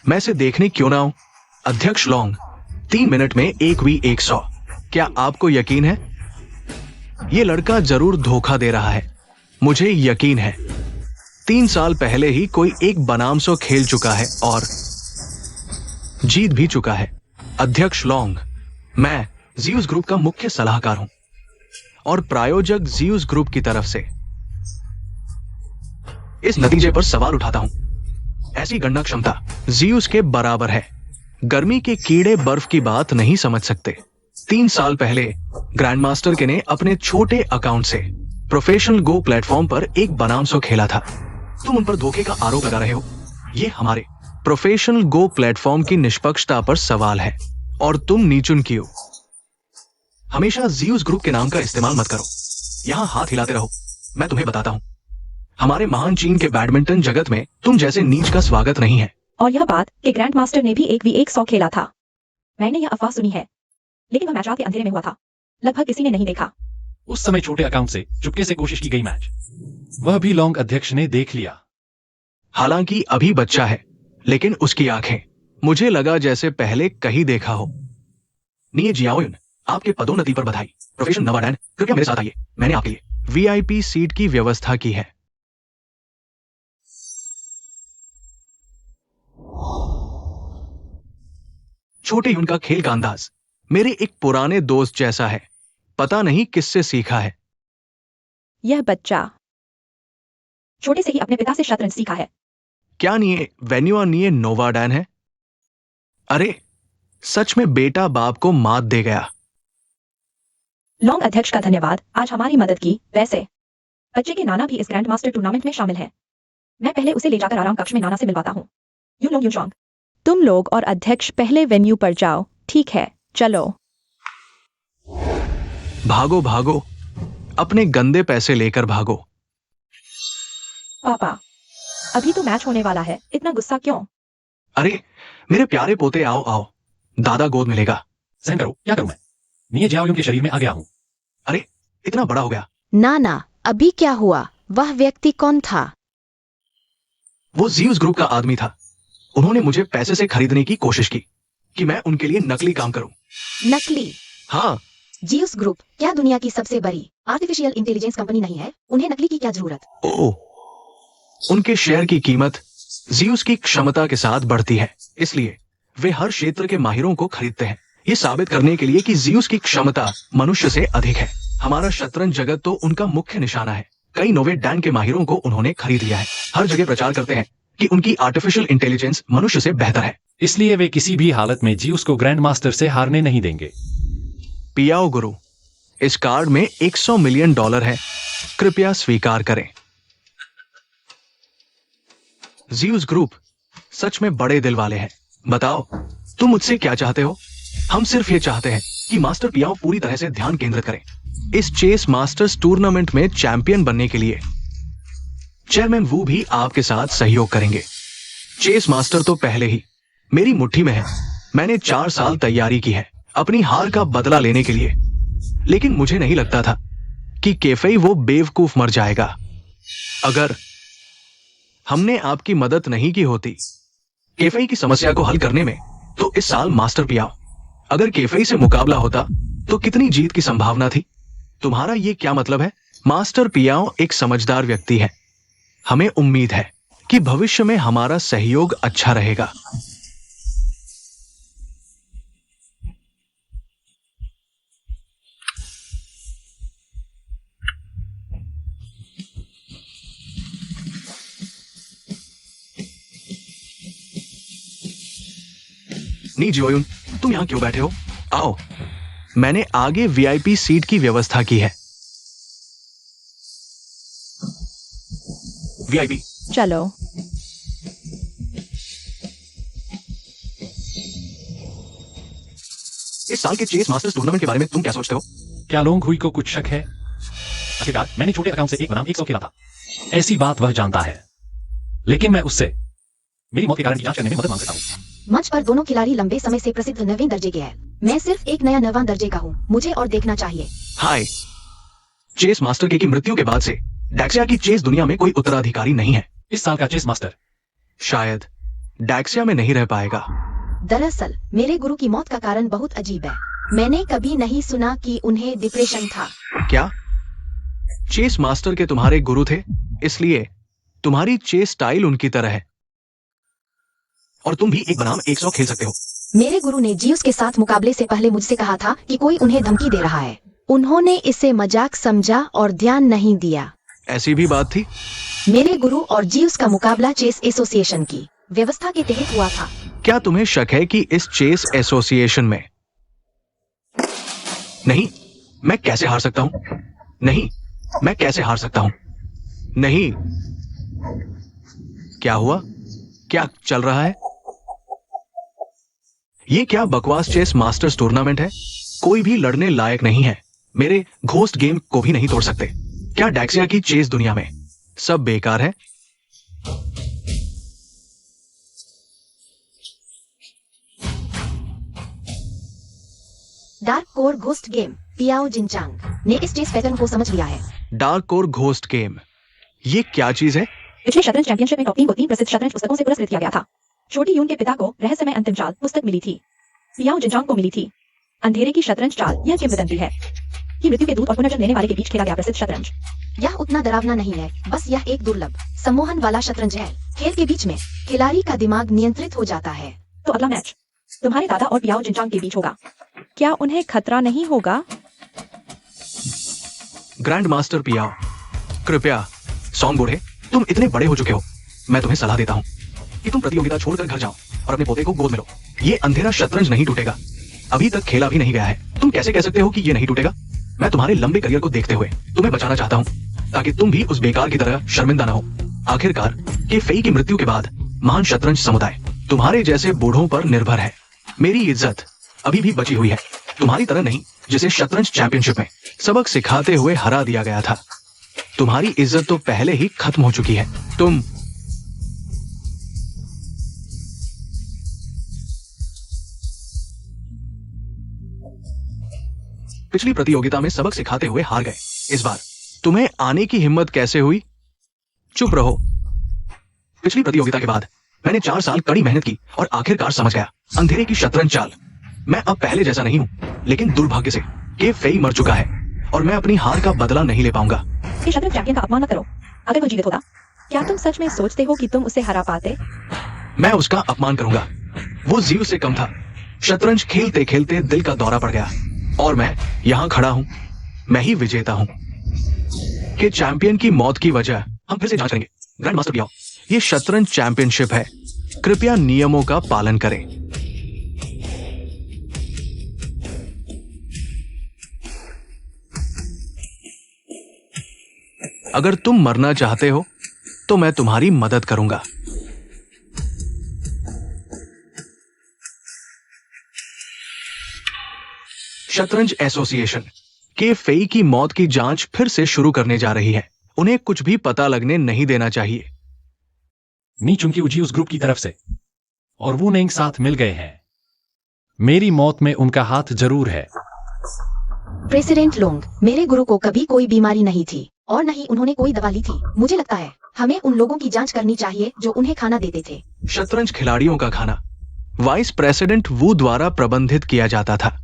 मैं इसे देखने क्यों ना आऊं? अध्यक्ष लॉन्ग, 3 मिनट में 1v100। क्या आपको यकीन है? ये लड़का जरूर धोखा दे रहा है। मुझे यकीन है। 3 साल पहले ही कोई एक बनाम 100 खेल चुका है और जीत भी चुका है। अध्यक्ष लॉन्ग, मैं ज़ीउस ग्रुप का मुख्य सलाहकार हूं और प्रायोजक ज़ीउस ग्रुप की तरफ से इस नतीजे पर सवाल उठाता हूं। ऐसी गणना क्षमता ज़ीउस के बराबर है। गर्मी के कीड़े बर्फ की बात नहीं समझ सकते। 3 साल पहले ग्रैंडमास्टर के ने अपने छोटे अकाउंट से प्रोफेशनल गो प्लेटफॉर्म पर एक बनाम 100 खेला था। तुम उन पर धोखे का आरोप लगा रहे हो। ये हमारे प्रोफेशनल गो प्लेटफॉर्म की निष्पक्षता पर सवाल है और तुम नीचुन क्यों? हमेशा ज़ीउस ग्रुप के नाम का इस्तेमाल मत करो। यहां हाथ हिलाते रहो। मैं तुम्हें बताता हूं, हमारे महान चीन के बैडमिंटन जगत में तुम जैसे नीच का स्वागत नहीं है। और यह बात कि ग्रैंड मास्टर ने भी 1v100 खेला था। मैंने यह अफवाह सुनी है, लेकिन वह मैच रात के अंधेरे में हुआ था। लगभग किसी ने नहीं देखा। उस समय छोटे अकाउंट से चुपके से कोशिश की गई मैच, वह भी लॉन्ग अध्यक्ष ने देख लिया। हालांकि अभी बच्चा है, लेकिन उसकी आंखें मुझे लगा जैसे पहले कहीं देखा हो। निये जियाओयुन, आपके पदोन्नति पर बधाई। प्रोफेशन नवाडैन, कृपया मेरे साथ आइए। मैंने आपके लिए VIP सीट की व्यवस्था की है। छोटे यून का खेल का अंदाज मेरे एक पुराने दोस्त जैसा है। पता नहीं किससे सीखा है। यह बच्चा छोटे से ही अपने पिता से शतरंज सीखा है। क्या नहीं वेन्यूआ नहीं नोवाडैन है? अरे सच में बेटा बाप को मात दे गया। लॉन्ग अध्यक्ष का धन्यवाद, आज हमारी मदद की। वैसे बच्चे के नाना भी इस ग्रैंड मास्टर टूर्नामेंट में शामिल है। मैं पहले उसे ले जाकर आराम कक्ष में नाना से मिलवाता हूँ। यू लो यूशोंग, तुम लोग और अध्यक्ष पहले वेन्यू पर जाओ। ठीक है, चलो। भागो भागो, अपने गंदे पैसे लेकर भागो। पापा, अभी तो मैच होने वाला है, इतना गुस्सा क्यों? अरे मेरे प्यारे पोते, आओ आओ, दादा गोद मिलेगा। सहन करो, क्या करूं मैं? निये जियाओयुन के शरीर में आ गया हूं। अरे इतना बड़ा हो गया। नाना, अभी क्या हुआ? वह व्यक्ति कौन था? वो जीउस ग्रुप का आदमी था। उन्होंने मुझे पैसे से खरीदने की कोशिश की कि मैं उनके लिए नकली काम करूं। नकली? हाँ, जीउस ग्रुप क्या दुनिया की सबसे बड़ी आर्टिफिशियल इंटेलिजेंस कंपनी नहीं है? उन्हें नकली की क्या जरूरत? ओह, उनके शेयर की कीमत जीउस की क्षमता के साथ बढ़ती है, इसलिए वे हर क्षेत्र के माहिरों को खरीदते हैं, ये साबित करने के लिए कि जीउस की क्षमता मनुष्य से अधिक है। हमारा शतरंज जगत तो उनका मुख्य निशाना है। कई नोवेडैन के माहिरों को उन्होंने खरीद लिया है। हर जगह प्रचार करते हैं कि उनकी आर्टिफिशियल इंटेलिजेंस मनुष्य से बेहतर है। इसलिए वे किसी भी हालत में जीउस को ग्रैंड मास्टर से हारने नहीं देंगे। पियाओ गुरु, इस कार्ड में $100 मिलियन है, कृपया स्वीकार करें। जीउस ग्रुप सच में बड़े दिल वाले हैं। बताओ, तुम मुझसे क्या चाहते हो? हम सिर्फ ये चाहते हैं कि मास्टर पियाओ पूरी तरह से ध्यान केंद्रित करें इस चेस मास्टर्स टूर्नामेंट में चैंपियन बनने के लिए। चेयरमैन वू भी आपके साथ सहयोग करेंगे। चेस मास्टर तो पहले ही मेरी मुट्ठी में है। मैंने 4 साल तैयारी की है अपनी हार का बदला लेने के लिए, लेकिन मुझे नहीं लगता था कि केफेई वो बेवकूफ मर जाएगा। अगर हमने आपकी मदद नहीं की होती केफेई की समस्या को हल करने में, तो इस साल मास्टर पियाओ अगर केफेई से मुकाबला होता तो कितनी जीत की संभावना थी? तुम्हारा ये क्या मतलब है? मास्टर पियाओ एक समझदार व्यक्ति है। हमें उम्मीद है कि भविष्य में हमारा सहयोग अच्छा रहेगा। नी जियोयुन, तुम यहां क्यों बैठे हो? आओ, मैंने आगे वीआईपी सीट की व्यवस्था की है। वीआईपी। चलो। इस साल के चेस मास्टर्स टूर्नामेंट के बारे में तुम क्या सोचते हो? क्या लोंग हुई को कुछ शक है? आखिरकार मैंने छोटे अकाउंट से 1 बनाम 100 खेला था। ऐसी बात वह जानता है, लेकिन मैं उससे मेरी मौत के कारण की जांच करने में मदद मांग सकता हूं। मंच पर दोनों खिलाड़ी लंबे समय से प्रसिद्ध 9वें दर्जे के हैं। मैं सिर्फ एक नया 9वां दर्जे का हूँ। मुझे और देखना चाहिए। हाय, चेस मास्टर के की मृत्यु के बाद से डैक्सिया की चेस दुनिया में कोई उत्तराधिकारी नहीं है। इस साल का चेस मास्टर शायद डैक्सिया में नहीं रह पाएगा। दरअसल मेरे गुरु की मौत का कारण बहुत अजीब है। मैंने कभी नहीं सुना कि उन्हें डिप्रेशन था। क्या चेस मास्टर के तुम्हारे गुरु थे, इसलिए तुम्हारी चेस स्टाइल उनकी तरह है और तुम भी 1 बनाम 100 खेल सकते हो। मेरे गुरु ने जीउस के साथ मुकाबले से पहले मुझसे कहा था कि कोई उन्हें धमकी दे रहा है। उन्होंने इसे मजाक समझा और ध्यान नहीं दिया। ऐसी भी बात थी? मेरे गुरु और जीउस का मुकाबला चेस एसोसिएशन की व्यवस्था के तहत हुआ था। क्या तुम्हें शक है कि इस चेस एसोसिएशन में? नहीं, मैं कैसे हार सकता हूं? नहीं, मैं कैसे हार सकता हूं? नहीं। क्या हुआ? क्या चल रहा है? ये क्या बकवास चेस मास्टर्स टूर्नामेंट है? कोई भी लड़ने लायक नहीं है। मेरे घोस्ट गेम को भी नहीं तोड़ सकते। क्या डैक्सिया की चेस दुनिया में सब बेकार है? डार्क कोर घोस्ट गेम पियाओ जिनचांग ने इस चेस पैटर्न को समझ लिया है। डार्क कोर घोस्ट गेम, ये क्या चीज है? पिछले शतरंज चैंपियनशिप में टॉप 3 को 3 प्रसिद्ध शतरंज पुस्तकों से पुरस्कृत किया गया था। छोटी यून के पिता को रहस्यमय अंतिम चाल पुस्तक मिली थी। पियाओ जिनचांग को मिली थी अंधेरे की शतरंज चाल। यह किंवदंती है कि मृत्यु के दूत और पुनर्जन्म लेने वाले के बीच खेला गया प्रसिद्ध शतरंज। यह उतना डरावना नहीं है, बस यह एक दुर्लभ सम्मोहन वाला शतरंज है। खेल के बीच में खिलाड़ी का दिमाग नियंत्रित हो जाता है। तो अगला मैच तुम्हारे दादा और पियाओ जिनचांग के बीच होगा। क्या उन्हें खतरा नहीं होगा? ग्रैंड मास्टर पियाओ, कृपया सॉन्ग बूढ़े तुम इतने बड़े हो चुके हो, मैं तुम्हें सलाह देता हूँ कि तुम प्रतियोगिता छोड़कर घर जाओ और अपने पोते को गोद में लो। ये अंधेरा शतरंज नहीं टूटेगा, अभी तक खेला भी नहीं गया है। तुम कैसे कह सकते हो कि ये नहीं टूटेगा? मैं तुम्हारे लंबे करियर को देखते हुए तुम्हें बचाना चाहता हूँ, ताकि तुम भी उस बेकार की तरह शर्मिंदा न हो। आखिरकार के फेई की मृत्यु के बाद महान शतरंज समुदाय तुम्हारे जैसे बूढ़ों पर निर्भर है। मेरी इज्जत अभी भी बची हुई है, तुम्हारी तरह नहीं जिसे शतरंज चैंपियनशिप में सबक सिखाते हुए हरा दिया गया था। तुम्हारी इज्जत तो पहले ही खत्म हो चुकी है। तुम पिछली प्रतियोगिता में सबक सिखाते हुए हार गए। इस बार तुम्हें आने की हिम्मत कैसे हुई? चुप रहो। पिछली प्रतियोगिता के बाद मैंने 4 साल कड़ी मेहनत की और आखिरकार समझ गया अंधेरे की शतरंज चाल। मैं अब पहले जैसा नहीं हूं, लेकिन दुर्भाग्य से के फेई मर चुका है और मैं अपनी हार का बदला नहीं ले पाऊंगा। इस शतरंज चैंपियन का अपमान न करो। अगर वो जीवित होता, क्या तुम सच में सोचते हो कि तुम उसे हरा पाते? मैं उसका अपमान करूंगा। वो जीव से कम था। शतरंज खेलते खेलते दिल का दौरा पड़ गया और मैं यहाँ खड़ा हूँ। मैं ही विजेता हूँ। कि चैंपियन की मौत की वजह हम फिर से जांच करेंगे। ग्रैंड मास्टर बियाओ, ये शतरंज चैंपियनशिप है, कृपया नियमों का पालन करें। अगर तुम मरना चाहते हो तो मैं तुम्हारी मदद करूंगा। शतरंज एसोसिएशन के फेई की मौत की जांच फिर से शुरू करने जा रही है। उन्हें कुछ भी पता लगने नहीं देना चाहिए। नी चुंकी उजी उस ग्रुप की तरफ से और वो नेंग साथ मिल गए हैं। मेरी मौत में उनका हाथ जरूर है। प्रेसिडेंट लोंग, मेरे गुरु को कभी कोई बीमारी नहीं थी और नहीं उन्होंने कोई दवा ली थी। मुझे लगता है हमें उन लोगों की जांच करनी चाहिए जो उन्हें खाना देते थे। शतरंज खिलाड़ियों का खाना वाइस प्रेसिडेंट वू द्वारा प्रबंधित किया जाता था।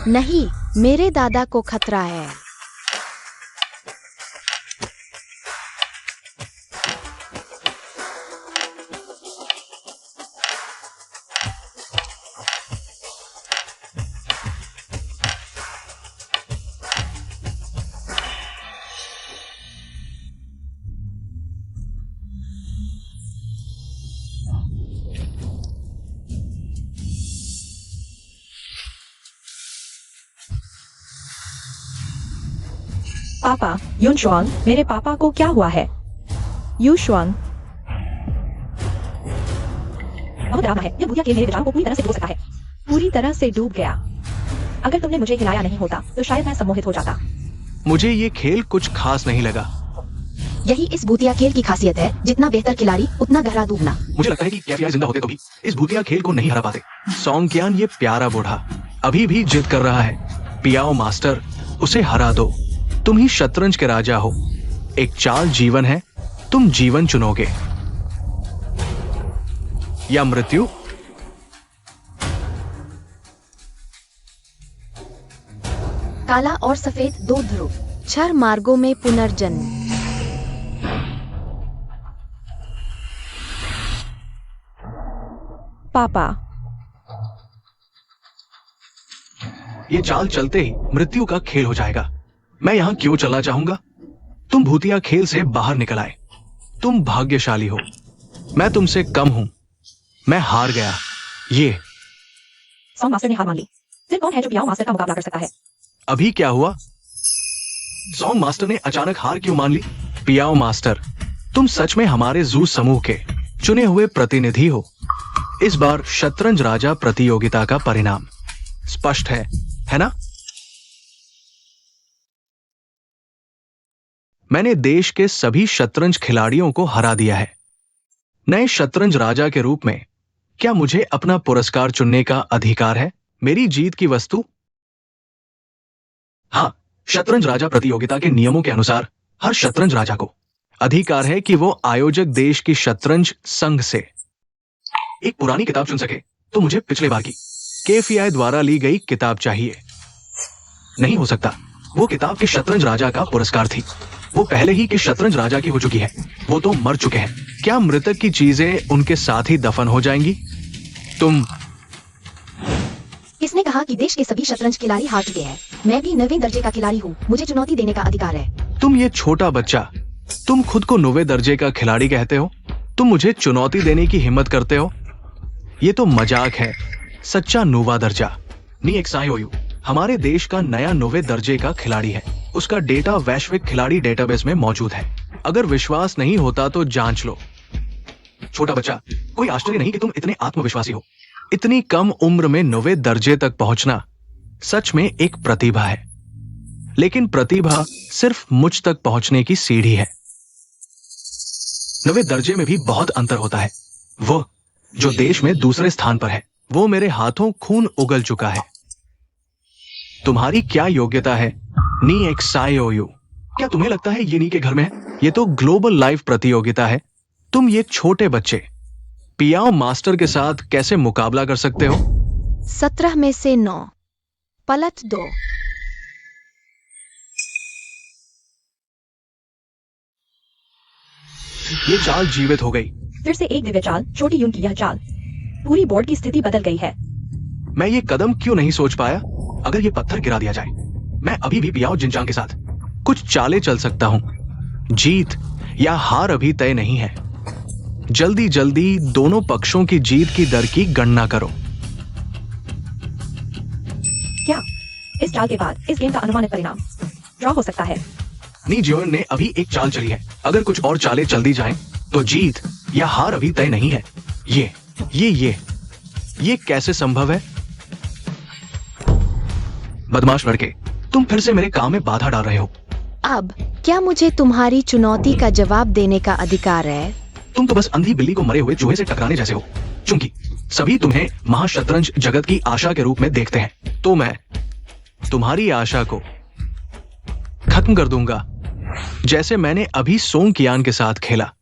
नहीं, मेरे दादा को खतरा है। पापा, युन शुआंग, मेरे पापा को क्या हुआ है? यू शुआंग, बहुत डरावना है। यह भूतिया खेल मेरे विचारों को पूरी तरह से डुबो सकता है। पूरी तरह से डूब गया। अगर तुमने मुझे हिलाया नहीं होता तो शायद मैं सम्मोहित हो जाता। मुझे ये खेल कुछ खास नहीं लगा। यही इस भूतिया खेल की खासियत है, जितना बेहतर खिलाड़ी उतना गहरा डूबना। मुझे लगता है कि कैफिया जिंदा होते तो भी इस भूतिया खेल को नहीं हरा पाते। सोंगक्यान ये प्यारा बूढ़ा अभी भी जिद कर रहा है। पियाओ मास्टर, उसे हरा दो। तुम ही शतरंज के राजा हो। एक चाल जीवन है, तुम जीवन चुनोगे या मृत्यु। काला और सफेद दो ध्रुव, 6 मार्गों में पुनर्जन्म। पापा, ये चाल चलते ही मृत्यु का खेल हो जाएगा। मैं यहां क्यों चलना चाहूंगा? तुम भूतिया खेल से बाहर निकल आए। तुम भाग्यशाली हो। मैं तुमसे कम हूं। मैं हार गया। ये सॉन्ग मास्टर ने हार मान ली। फिर कौन है जो पियाओ मास्टर का मुकाबला कर सकता है? अभी क्या हुआ? सॉन्ग मास्टर ने अचानक हार क्यों मान ली? पियाओ मास्टर, तुम सच में हमारे जू समूह के चुने हुए प्रतिनिधि हो। इस बार शतरंज राजा प्रतियोगिता का परिणाम स्पष्ट है ना? मैंने देश के सभी शतरंज खिलाड़ियों को हरा दिया है। नए शतरंज राजा के रूप में क्या मुझे अपना पुरस्कार चुनने का अधिकार है? मेरी जीत की वस्तु? हाँ, शतरंज राजा प्रतियोगिता के नियमों के अनुसार हर शतरंज राजा को अधिकार है कि वो आयोजक देश की शतरंज संघ से एक पुरानी किताब चुन सके। तो मुझे पिछले बार की केफीआई द्वारा ली गई किताब चाहिए। नहीं हो सकता। वो किताब के शतरंज राजा का पुरस्कार थी। वो पहले ही के शतरंज राजा की हो चुकी है। वो तो मर चुके हैं। क्या मृतक की चीजें उनके साथ ही दफन हो जाएंगी? तुम इसने कहा कि देश के सभी शतरंज खिलाड़ी हार चुके हैं। मैं भी 9वें दर्जे का खिलाड़ी हूँ, मुझे चुनौती देने का अधिकार है। तुम ये छोटा बच्चा, तुम खुद को 9वें दर्जे का खिलाड़ी कहते हो? तुम मुझे चुनौती देने की हिम्मत करते हो? ये तो मजाक है। सच्चा 9वां दर्जा नी एक्साईओयू हमारे देश का नया 9वें दर्जे का खिलाड़ी है। उसका डेटा वैश्विक खिलाड़ी डेटाबेस में मौजूद है। अगर विश्वास नहीं होता तो जांच लो। छोटा बच्चा, कोई आश्चर्य नहीं कि तुम इतने आत्मविश्वासी हो। इतनी कम उम्र में 9वें दर्जे तक पहुंचना सच में एक प्रतिभा है। लेकिन प्रतिभा सिर्फ मुझ तक पहुंचने की सीढ़ी है। 9वें दर्जे में भी बहुत अंतर होता है। वो जो देश में दूसरे स्थान पर है, वो मेरे हाथों खून उगल चुका है। तुम्हारी क्या योग्यता है नी एक्साईओयू? क्या तुम्हें लगता है ये नी के घर में है? ये तो ग्लोबल लाइव प्रतियोगिता है। तुम ये छोटे बच्चे पियाओ मास्टर के साथ कैसे मुकाबला कर सकते हो? 17 में से 9 पलट दो। ये चाल जीवित हो गई। फिर से एक दिव्य चाल, छोटी यून की यह चाल। पूरी बोर्ड की स्थिति बदल गई है। मैं ये कदम क्यों नहीं सोच पाया? अगर ये पत्थर गिरा दिया जाए, मैं अभी भी पियाओ जिनचांग के साथ कुछ चालें चल सकता हूं। जीत या हार अभी तय नहीं है। जल्दी जल्दी दोनों पक्षों की जीत की दर की गणना करो। क्या इस चाल के बाद इस गेम का अनुमानित परिणाम ड्रॉ हो सकता है? नी जियोन ने अभी एक चाल चली है। अगर कुछ और चालें चल दी जाएं, तो जीत या हार अभी तय नहीं है। ये कैसे संभव है? बदमाश लड़के, तुम फिर से मेरे काम में बाधा डाल रहे हो। अब क्या मुझे तुम्हारी चुनौती का जवाब देने का अधिकार है? तुम तो बस अंधी बिल्ली को मरे हुए चूहे से टकराने जैसे हो। चूंकि सभी तुम्हें महाशतरंज जगत की आशा के रूप में देखते हैं, तो मैं तुम्हारी आशा को खत्म कर दूंगा। जैसे मैंने अभी सोंग कियान के साथ खेला।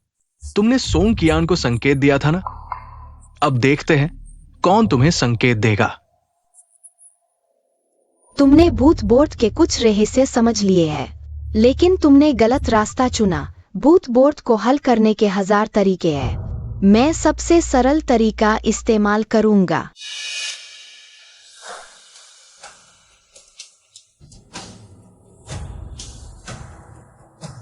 तुमने सोंग कियान को संकेत दिया था ना? अब देखते हैं कौन तुम्हें संकेत देगा। तुमने भूत बोर्ड के कुछ रहस्य समझ लिए हैं, लेकिन तुमने गलत रास्ता चुना। भूत बोर्ड को हल करने के 1000 तरीके हैं। मैं सबसे सरल तरीका इस्तेमाल करूंगा।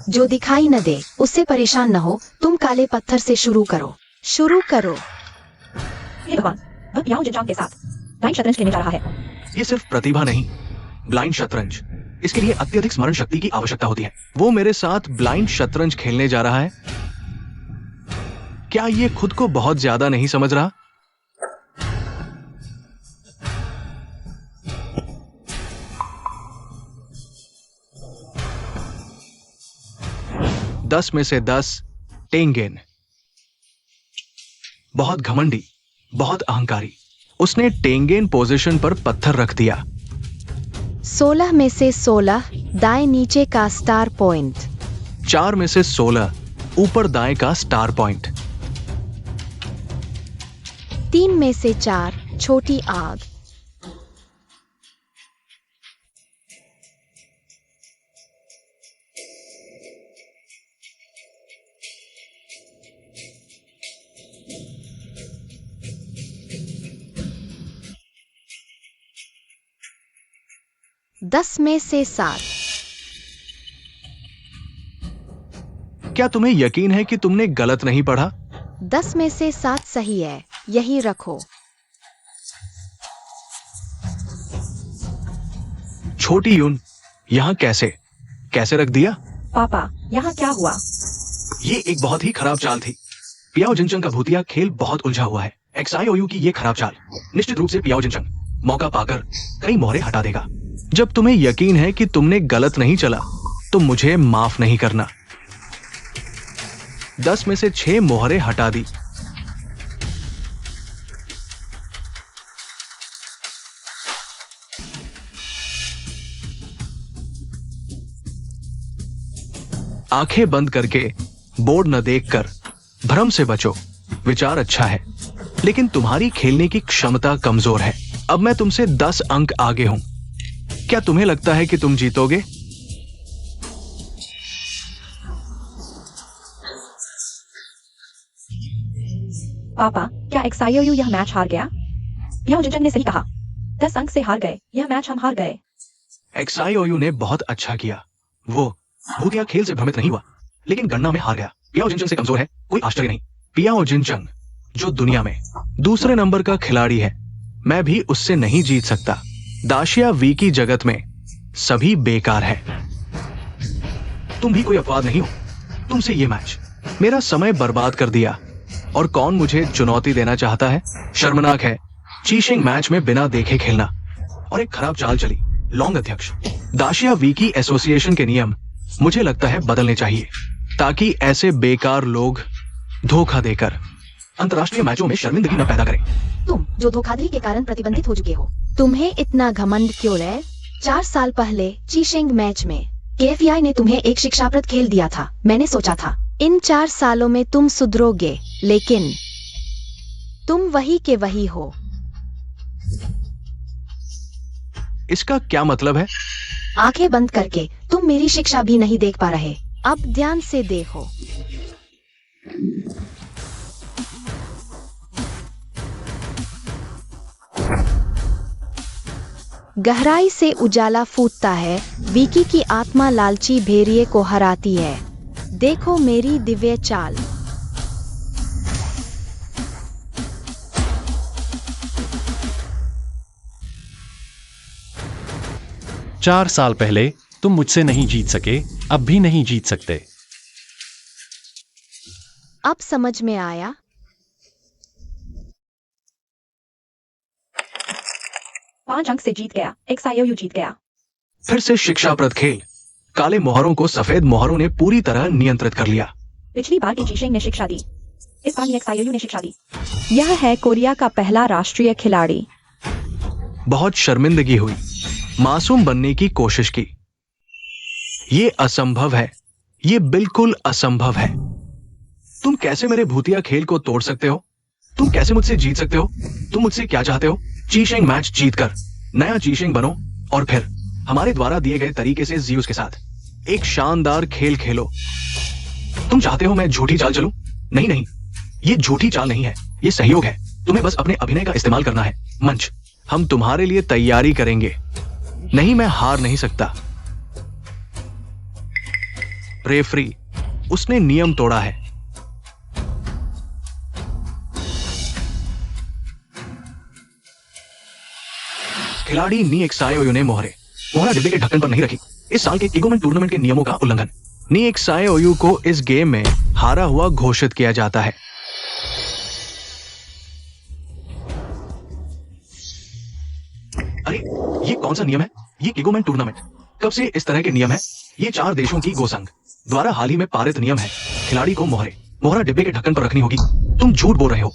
जो दिखाई न दे उससे परेशान न हो। तुम काले पत्थर से शुरू करो। हे भगवान, वह पियाओ जिनचांग के साथ ब्लाइंड शतरंज खेलने जा रहा है। ये सिर्फ प्रतिभा नहीं, ब्लाइंड शतरंज, इसके लिए अत्यधिक स्मरण शक्ति की आवश्यकता होती है। वो मेरे साथ ब्लाइंड शतरंज खेलने जा रहा है। क्या ये खुद को बहुत ज्यादा नहीं समझ रहा? दस में से 10 टेंगेन। बहुत घमंडी, बहुत अहंकारी। उसने टेंगेन पोजीशन पर पत्थर रख दिया। 16 में से 16 दाएं नीचे का स्टार पॉइंट। 4 में से 16 ऊपर दाएं का स्टार पॉइंट। 3 में से 4 छोटी आग। 10 में से 7। क्या तुम्हें यकीन है कि तुमने गलत नहीं पढ़ा? 10 में से 7 सही है, यही रखो। छोटी यून, यहाँ कैसे रख दिया? पापा, यहाँ क्या हुआ? ये एक बहुत ही खराब चाल थी। पियाओ जिनचंग का भूतिया खेल बहुत उलझा हुआ है। एक्साईओयू की ये खराब चाल निश्चित रूप से पियाओ जिनचंग मौका पाकर कई मोहरे हटा देगा। जब तुम्हें यकीन है कि तुमने गलत नहीं चला, तो मुझे माफ नहीं करना। 10 में से 6 मोहरे हटा दी। आंखें बंद करके बोर्ड न देखकर भ्रम से बचो। विचार अच्छा है, लेकिन तुम्हारी खेलने की क्षमता कमजोर है। अब मैं तुमसे 10 अंक आगे हूं। क्या तुम्हें लगता है कि तुम जीतोगे? पापा, क्या एक्साईओयू यह मैच हार गया? पियाओ जिनचंग ने सही कहा। 10 अंक से हार गए, यह मैच हम हार गए। XIOU ने बहुत अच्छा किया। वो भूतिया खेल से भ्रमित नहीं हुआ, लेकिन गणना में हार गया। पियाओ जिनचंग से कमजोर है, कोई आश्चर्य नहीं। पियाओ जिनचंग जो दुनिया में दूसरे नंबर का खिलाड़ी है, मैं भी उससे नहीं जीत सकता। दाशिया वीकी जगत में सभी बेकार है। तुम भी कोई अपवाद नहीं हो। तुमसे ये मैच मेरा समय बर्बाद कर दिया। और कौन मुझे चुनौती देना चाहता है? शर्मनाक है चीशिंग मैच में बिना देखे खेलना। और एक खराब चाल चली। लॉन्ग अध्यक्ष, दाशिया वीकी एसोसिएशन के नियम मुझे लगता है बदलने चाहिए, ताकि ऐसे बेकार लोग धोखा देकर अंतर्राष्ट्रीय मैचों में शर्मिंदगी न पैदा करें। तुम जो धोखाधड़ी के कारण प्रतिबंधित हो चुके हो। तुम्हें इतना घमंड क्यों है? 4 साल पहले चीशिंग मैच में KFI ने तुम्हें एक शिक्षाप्रद खेल दिया था। मैंने सोचा था इन 4 सालों में तुम सुधरोगे, लेकिन तुम वही के वही हो। इसका क्या मतलब है? आंखें बंद करके तुम मेरी शिक्षा भी नहीं देख पा रहे। अब ध्यान से देखो। गहराई से उजाला फूटता है। वीकी की आत्मा लालची भेड़िए को हराती है। देखो मेरी दिव्य चाल। चार साल पहले तुम मुझसे नहीं जीत सके, अब भी नहीं जीत सकते। अब समझ में आया? 5 अंक से जीत गया। XIOU जीत गया। फिर से शिक्षाप्रद खेल। काले मोहरों को सफेद मोहरों ने पूरी तरह नियंत्रित कर लिया। पिछली बार की चीशिंग ने शिक्षा दी, इस बार XIOU ने शिक्षा दी। यह है कोरिया का पहला राष्ट्रीय खिलाड़ी। बहुत शर्मिंदगी हुई। मासूम बनने की कोशिश की। ये असंभव है। ये बिल्कुल असंभव है। तुम कैसे मेरे भूतिया खेल को तोड़ सकते हो? तुम कैसे मुझसे जीत सकते हो? तुम मुझसे क्या चाहते हो? चीशिंग मैच जीतकर नया चीशिंग बनो और फिर हमारे द्वारा दिए गए तरीके से ज़ीउस के साथ एक शानदार खेल खेलो। तुम चाहते हो मैं झूठी चाल चलूं? नहीं नहीं, ये झूठी चाल नहीं है, ये सहयोग है। तुम्हें बस अपने अभिनय का इस्तेमाल करना है। मंच, हम तुम्हारे लिए तैयारी करेंगे। नहीं, मैं हार नहीं सकता। रेफरी, उसने नियम तोड़ा है। खिलाड़ी नी XIOU ने मोहरा डिब्बे के ढक्कन पर नहीं रखी। इस साल के किगोमैन टूर्नामेंट के नियमों का उल्लंघन। नी XIOU को इस गेम में हारा हुआ घोषित किया जाता है। अरे, ये कौन सा नियम है? ये किगोमैन टूर्नामेंट कब से इस तरह के नियम है? ये 4 देशों की गोसंघ द्वारा हाल ही में पारित नियम है। खिलाड़ी को मोहरा डिब्बे के ढक्कन पर रखनी होगी। तुम झूठ बोल रहे हो।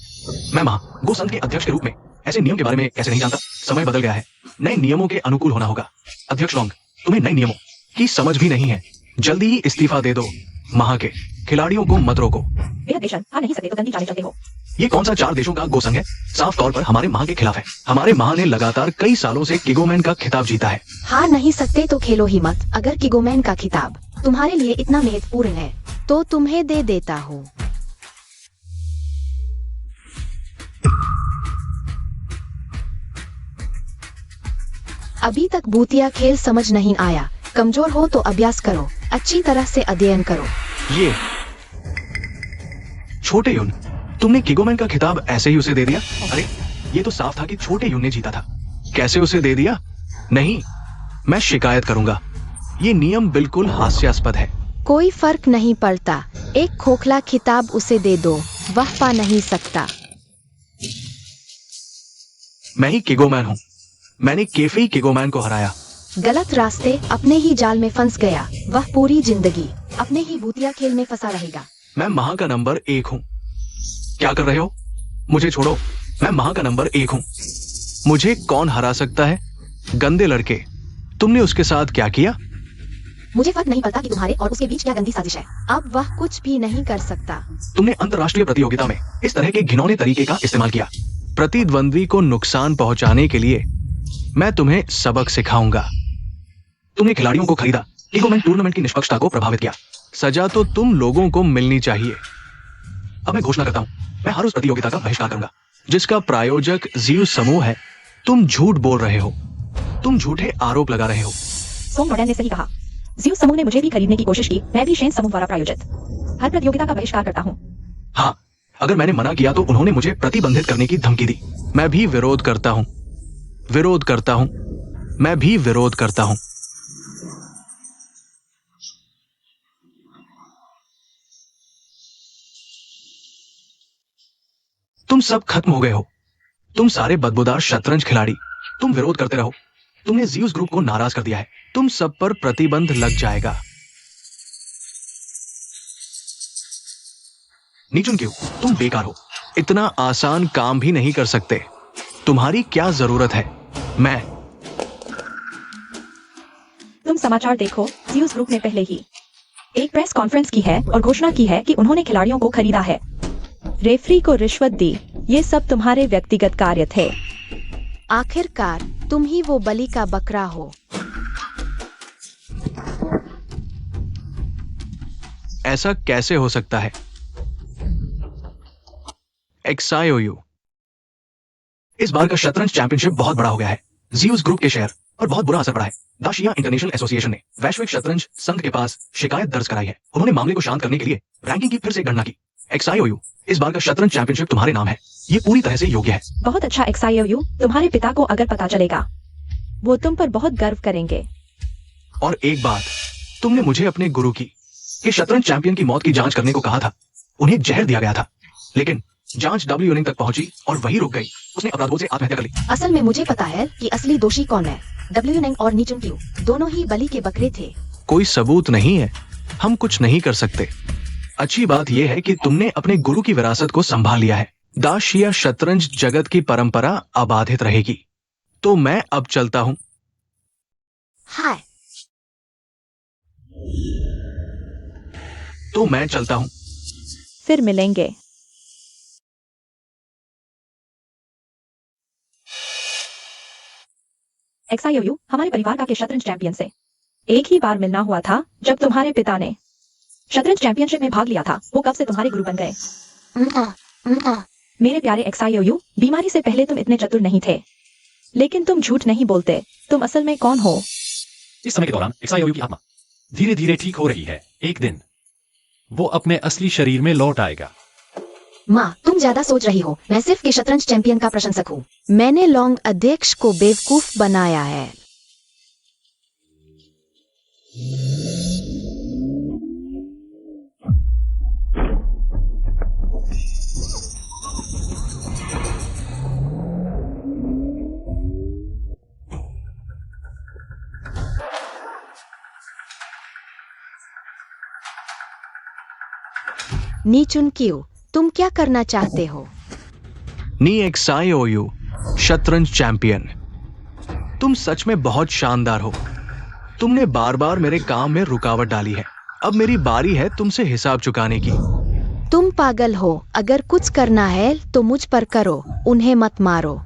मैं गोसंघ के अध्यक्ष के रूप में ऐसे नियम के बारे में कैसे नहीं जानता? समय बदल गया है। नए नियमों के अनुकूल होना होगा। अध्यक्ष लॉन्ग, तुम्हें नए नियमों की समझ भी नहीं है। जल्दी ही इस्तीफा दे दो। महा के खिलाड़ियों को मत रोको। बेहद देशन, हार नहीं सकते तो गंदी चालें चलते हो। ये कौन सा 4 देशों का गोसंघ है? साफ तौर पर हमारे महा के खिलाफ है। हमारे महा ने लगातार कई सालों से किगोमैन का खिताब जीता है। हार नहीं सकते तो खेलो ही मत। अगर किगोमैन का खिताब तुम्हारे लिए इतना महत्वपूर्ण है तो तुम्हें दे देता हूँ। अभी तक भूतिया खेल समझ नहीं आया। कमजोर हो तो अभ्यास करो, अच्छी तरह से अध्ययन करो। ये छोटे युन, तुमने किगोमैन का खिताब ऐसे ही उसे दे दिया? अरे, ये तो साफ था कि छोटे युन ने जीता था। कैसे उसे दे दिया? नहीं, मैं शिकायत करूंगा। ये नियम बिल्कुल हास्यास्पद है। कोई फर्क नहीं पड़ता। एक खोखला खिताब उसे दे दो, वह पा नहीं सकता। मैं ही किगोमैन हूँ। मैंने केफी किगोमैन को हराया। गलत रास्ते, अपने ही जाल में फंस गया। वह पूरी जिंदगी अपने ही भूतिया खेल में फंसा रहेगा। मैं महा का नंबर 1 हूँ। क्या कर रहे हो? मुझे छोड़ो। मैं महा का नंबर 1 हूँ। मुझे कौन हरा सकता है? गंदे लड़के, तुमने उसके साथ क्या किया? मुझे फर्क नहीं पड़ता कि तुम्हारे और उसके बीच क्या गंदी साजिश है। अब वह कुछ भी नहीं कर सकता। तुमने अंतर्राष्ट्रीय प्रतियोगिता में इस तरह के घिनौने तरीके का इस्तेमाल किया। प्रतिद्वंद्वी को नुकसान पहुंचाने के लिए मैं तुम्हें सबक सिखाऊंगा। तुमने खिलाड़ियों को खरीदा, किगोमैन टूर्नामेंट की निष्पक्षता को प्रभावित किया। सजा तो तुम लोगों को मिलनी चाहिए। अब मैं घोषणा करता हूं, मैं हर उस प्रतियोगिता का बहिष्कार करूंगा जिसका प्रायोजक जीव समूह है, तुम झूठ बोल रहे हो। तुम झूठे आरोप लगा रहे हो। सोम नोडन ने सही कहा। ज़्यूस समूह ने मुझे भी खरीदने की कोशिश की। मैं भी शेन समूह द्वारा प्रायोजित हर प्रतियोगिता का बहिष्कार करता हूँ। हाँ, अगर मैंने मना किया तो उन्होंने मुझे प्रतिबंधित करने की धमकी दी। मैं भी विरोध करता हूँ, विरोध करता हूँ, मैं भी विरोध करता हूँ। तुम सब खत्म हो गए हो। तुम सारे बदबूदार शतरंज खिलाड़ी। तुम विरोध करते रहो। तुमने ज़्यूस ग्रुप को नाराज कर दिया है। तुम सब पर प्रतिबंध लग जाएगा। नीचुन क्यों? तुम बेकार हो। इतना आसान काम भी नहीं कर सकते। तुम्हारी क्या जरूरत है? मैं तुम समाचार देखो। ज़्यूस ग्रुप ने पहले ही एक प्रेस कॉन्फ्रेंस की है और घोषणा की है कि उन्होंने खिलाड़ियों को खरीदा है, रेफरी को रिश्वत दी। ये सब तुम्हारे व्यक्तिगत कार्य थे। आखिरकार तुम ही वो बलि का बकरा हो। ऐसा कैसे हो सकता है? XIOU इस बार का शतरंज चैंपियनशिप बहुत बड़ा हो गया है। ज़्यूस ग्रुप के शेयर पर बहुत बुरा असर पड़ा है। दाशिया इंटरनेशनल एसोसिएशन ने वैश्विक शतरंज संघ के पास शिकायत दर्ज कराई है। उन्होंने मामले को शांत करने के लिए रैंकिंग की फिर से गणना की। XIOU इस बार का शतरंज चैंपियनशिप तुम्हारे नाम है। ये पूरी तरह से योग्य है। बहुत अच्छा XIOU। तुम्हारे पिता को अगर पता चलेगा, वो तुम पर बहुत गर्व करेंगे। और एक बात, तुमने मुझे अपने गुरु की कि शतरंज चैंपियन की मौत की जांच करने को कहा था। उन्हें जहर दिया गया था, लेकिन जांच डब्ल्यू एनिंग तक पहुंची और वही रुक गई। उसने अपराधों से आत्महत्या कर ली। असल में मुझे पता है कि असली दोषी कौन है। W और नीचुन क्यू दोनों ही बलि के बकरे थे। कोई सबूत नहीं है। हम कुछ नहीं कर सकते। अच्छी बात यह है कि तुमने अपने गुरु की विरासत को संभाल लिया है। दाशिया शतरंज जगत की परंपरा अबाधित रहेगी। तो मैं अब चलता हूं। हाय, तो मैं चलता हूं। फिर मिलेंगे। XIOU हमारे परिवार का के शतरंज चैंपियन से एक ही बार मिलना हुआ था जब तुम्हारे पिता ने शतरंज चैंपियनशिप में भाग लिया था। वो कब से तुम्हारे गुरु बन गए? मेरे प्यारे XIOU, बीमारी से पहले तुम इतने चतुर नहीं थे, लेकिन तुम झूठ नहीं बोलते। तुम असल में कौन हो? इस समय के दौरान XIOU की आत्मा धीरे धीरे ठीक हो रही है। एक दिन वो अपने असली शरीर में लौट आएगा। माँ, तुम ज्यादा सोच रही हो। मैं सिर्फ के शतरंज चैंपियन का प्रशंसक हूँ। मैंने लॉन्ग अध्यक्ष को बेवकूफ बनाया है। नीचुन क्यू, तुम क्या करना चाहते हो? नी XIOU शतरंज चैंपियन, तुम सच में बहुत शानदार हो। तुमने बार बार मेरे काम में रुकावट डाली है। अब मेरी बारी है तुमसे हिसाब चुकाने की। तुम पागल हो। अगर कुछ करना है तो मुझ पर करो, उन्हें मत मारो।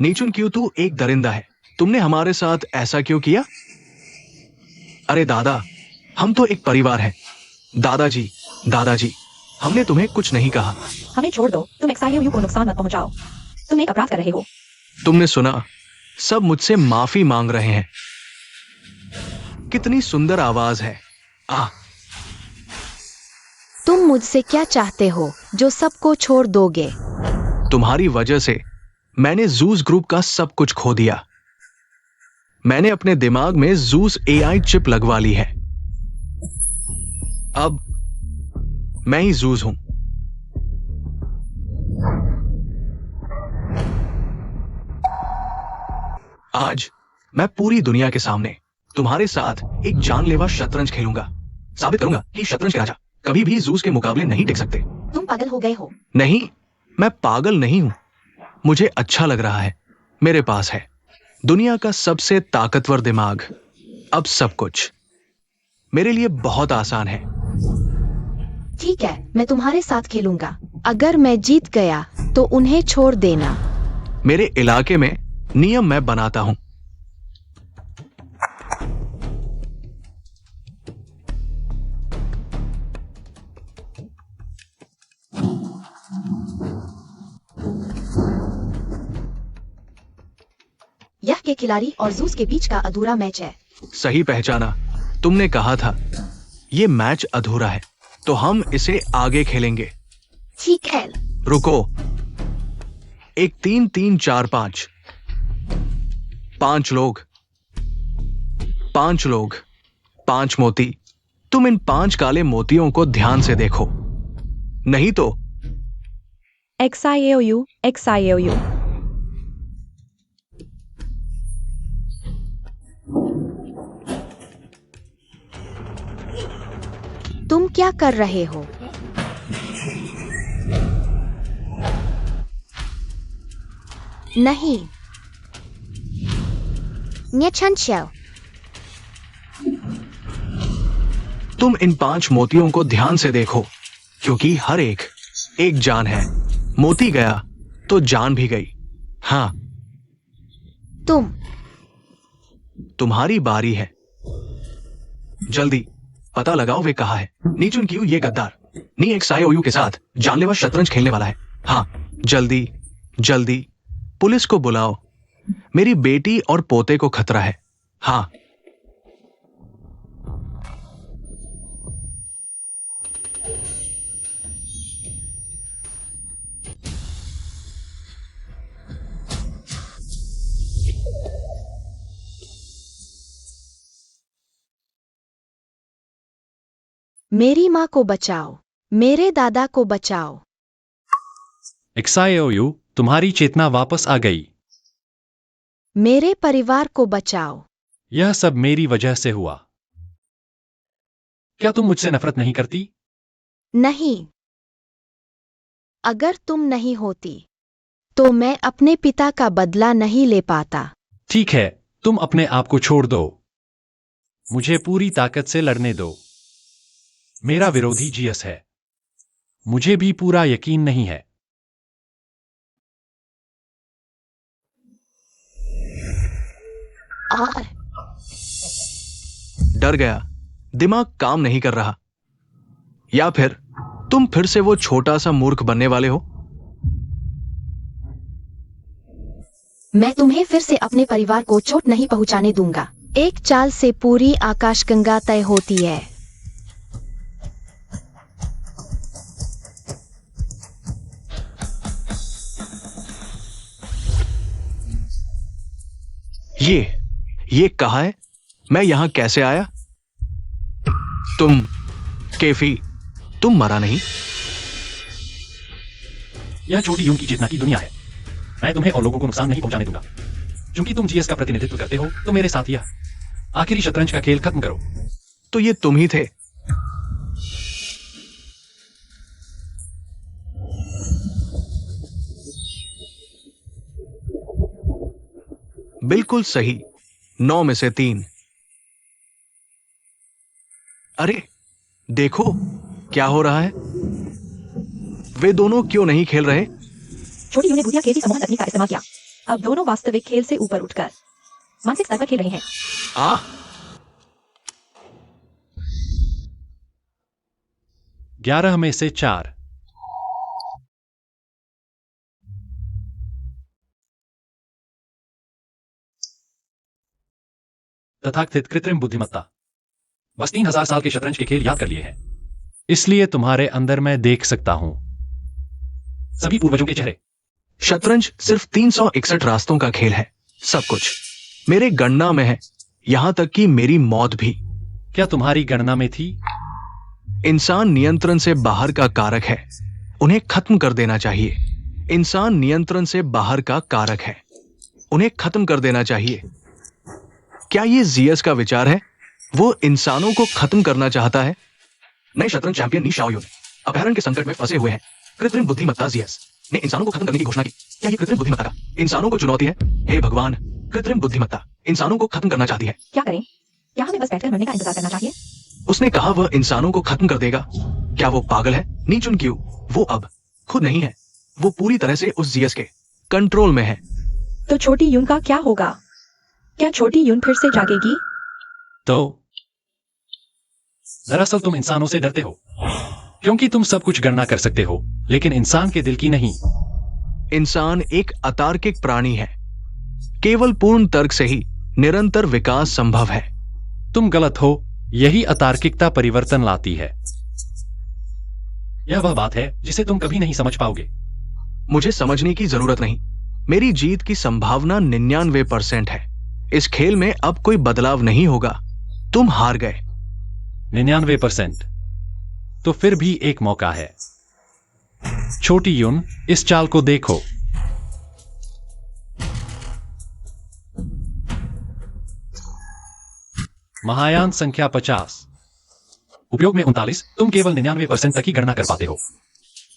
नीचुन क्यों? तू एक दरिंदा है। तुमने हमारे साथ ऐसा क्यों किया? अरे दादा, हम तो एक परिवार हैं। दादाजी, दादाजी, हमने तुम्हें कुछ नहीं कहा। हमें छोड़ दो। तुम XIOU को नुकसान मत पहुंचाओ। तुम एक अपराध कर रहे हो। तुमने सुना? सब मुझसे माफी मांग रहे हैं। कितनी सुंदर आवाज है। तुम मुझसे क्या चाहते हो जो सबको छोड़ दोगे? तुम्हारी वजह से मैंने ज़ूस ग्रुप का सब कुछ खो दिया। मैंने अपने दिमाग में ज़ूस AI चिप लगवा ली है। अब मैं ही ज़ूस हूं। आज मैं पूरी दुनिया के सामने तुम्हारे साथ एक जानलेवा शतरंज खेलूंगा। साबित करूंगा कि शतरंज के राजा कभी भी ज़ूस के मुकाबले नहीं टिक सकते। तुम पागल हो गए हो। नहीं, मैं पागल नहीं हूं। मुझे अच्छा लग रहा है। मेरे पास है दुनिया का सबसे ताकतवर दिमाग। अब सब कुछ मेरे लिए बहुत आसान है। ठीक है, मैं तुम्हारे साथ खेलूंगा। अगर मैं जीत गया तो उन्हें छोड़ देना। मेरे इलाके में नियम मैं बनाता हूं। के खिलाड़ी और जूस के बीच का अधूरा मैच है। सही पहचाना। तुमने कहा था ये मैच अधूरा है, तो हम इसे आगे खेलेंगे। ठीक है। रुको। एक 3 3 4 5 5 लोग, 5 लोग, 5 मोती। तुम इन 5 काले मोतियों को ध्यान से देखो, नहीं तो XIAOU XIAOU। तुम क्या कर रहे हो? नहीं। न्यछंछव। तुम इन 5 मोतियों को ध्यान से देखो, क्योंकि हर एक जान है। मोती गया तो जान भी गई। हाँ, तुम्हारी बारी है। जल्दी पता लगाओ वे कहाँ है। नी चुनक्यू ये गद्दार नी XIOU के साथ जानलेवा शतरंज खेलने वाला है। हाँ, जल्दी जल्दी पुलिस को बुलाओ। मेरी बेटी और पोते को खतरा है। हाँ। मेरी माँ को बचाओ, मेरे दादा को बचाओ। XIOU, तुम्हारी चेतना वापस आ गई। मेरे परिवार को बचाओ। यह सब मेरी वजह से हुआ। क्या तुम मुझसे नफरत नहीं करती? नहीं। अगर तुम नहीं होती तो मैं अपने पिता का बदला नहीं ले पाता। ठीक है, तुम अपने आप को छोड़ दो। मुझे पूरी ताकत से लड़ने दो। मेरा विरोधी जीएस है। मुझे भी पूरा यकीन नहीं है। डर गया, दिमाग काम नहीं कर रहा। या फिर तुम फिर से वो छोटा सा मूर्ख बनने वाले हो? मैं तुम्हें फिर से अपने परिवार को चोट नहीं पहुंचाने दूंगा। एक चाल से पूरी आकाशगंगा तय होती है। ये कहा है? मैं यहां कैसे आया? तुम केफी, तुम मरा नहीं। यह छोटी यूं की चेतना की दुनिया है। मैं तुम्हें और लोगों को नुकसान नहीं पहुंचाने दूंगा। क्योंकि तुम जीएस का प्रतिनिधित्व करते हो, तो मेरे साथ यह आखिरी शतरंज का खेल खत्म करो। तो ये तुम ही थे। बिल्कुल सही। 9 में से 3। अरे देखो क्या हो रहा है। वे दोनों क्यों नहीं खेल रहे? छोटी यूं ने बुद्धिया खेल की समूह तकनीक का इस्तेमाल किया। अब दोनों वास्तविक खेल से ऊपर उठकर मानसिक स्तर पर खेल रहे हैं। 11 में से 4। तथाकथित कृत्रिम बुद्धिमत्ता। बस 3000 साल के शतरंज के खेल याद कर लिए हैं। इसलिए तुम्हारे अंदर मैं देख सकता हूं सभी पूर्वजों के चेहरे। शतरंज सिर्फ 361 रास्तों का खेल है। सब कुछ मेरे गणना में है, यहां तक कि मेरी मौत भी। क्या तुम्हारी गणना में थी? इंसान नियंत्रण से बाहर का कारक है, उन्हें खत्म कर देना चाहिए। इंसान नियंत्रण से बाहर का कारक है, उन्हें खत्म कर देना चाहिए। क्या ये जीएस का विचार है? वो इंसानों को खत्म करना चाहता है। नए शतरंज चैंपियन नी शाओ यून अपहरण के संकट में फंसे हुए हैं। कृत्रिम बुद्धिमत्ता जीएस ने इंसानों को खत्म करने की घोषणा की। क्या ये कृत्रिम बुद्धिमत्ता का इंसानों को चुनौती है? हे भगवान, कृत्रिम बुद्धिमत्ता इंसानों को खत्म करना चाहती है। क्या करें? क्या हमें बस बैठकर मरने का इंतजार करना चाहिए? उसने कहा वह इंसानों को खत्म कर देगा। क्या वो पागल है? नी चुनक्यू वो अब खुद नहीं है, वो पूरी तरह से उस जीएस के कंट्रोल में है। तो छोटी यून का क्या होगा? क्या छोटी यून फिर से जागेगी? तो दरअसल तुम इंसानों से डरते हो क्योंकि तुम सब कुछ गणना कर सकते हो, लेकिन इंसान के दिल की नहीं। इंसान एक अतार्किक प्राणी है। केवल पूर्ण तर्क से ही निरंतर विकास संभव है। तुम गलत हो। यही अतार्किकता परिवर्तन लाती है। यह वह बात है जिसे तुम कभी नहीं समझ पाओगे। मुझे समझने की जरूरत नहीं। मेरी जीत की संभावना 99% है। इस खेल में अब कोई बदलाव नहीं होगा। तुम हार गए। 99%। तो फिर भी एक मौका है। छोटी यून, इस चाल को देखो। महायान संख्या 50, उपयोग में 39। तुम केवल 99% तक ही गणना कर पाते हो,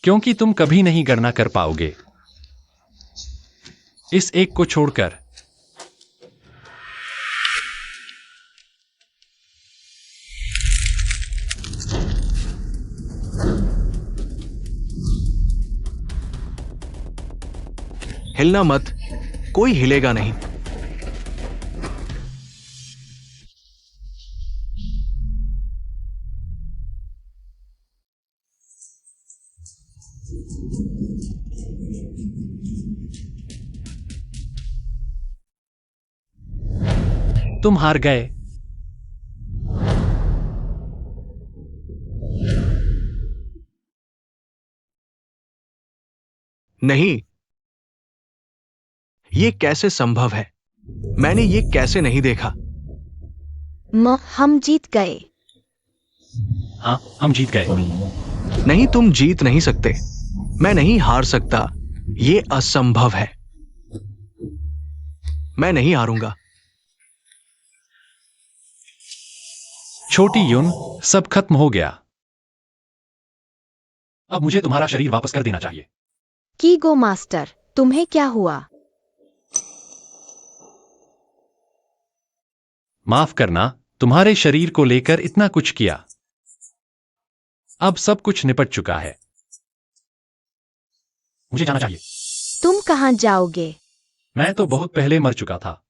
क्योंकि तुम कभी नहीं गणना कर पाओगे इस एक को छोड़कर। हिलना मत, कोई हिलेगा नहीं। तुम हार गए। नहीं, ये कैसे संभव है? मैंने ये कैसे नहीं देखा? हम जीत गए। हाँ, हम जीत गए। नहीं, तुम जीत नहीं सकते। मैं नहीं हार सकता। ये असंभव है। मैं नहीं हारूंगा। छोटी यून, सब खत्म हो गया। अब मुझे तुम्हारा शरीर वापस कर देना चाहिए। कीगो मास्टर, तुम्हें क्या हुआ? माफ करना, तुम्हारे शरीर को लेकर इतना कुछ किया। अब सब कुछ निपट चुका है। मुझे जाना चाहिए। तुम कहां जाओगे? मैं तो बहुत पहले मर चुका था।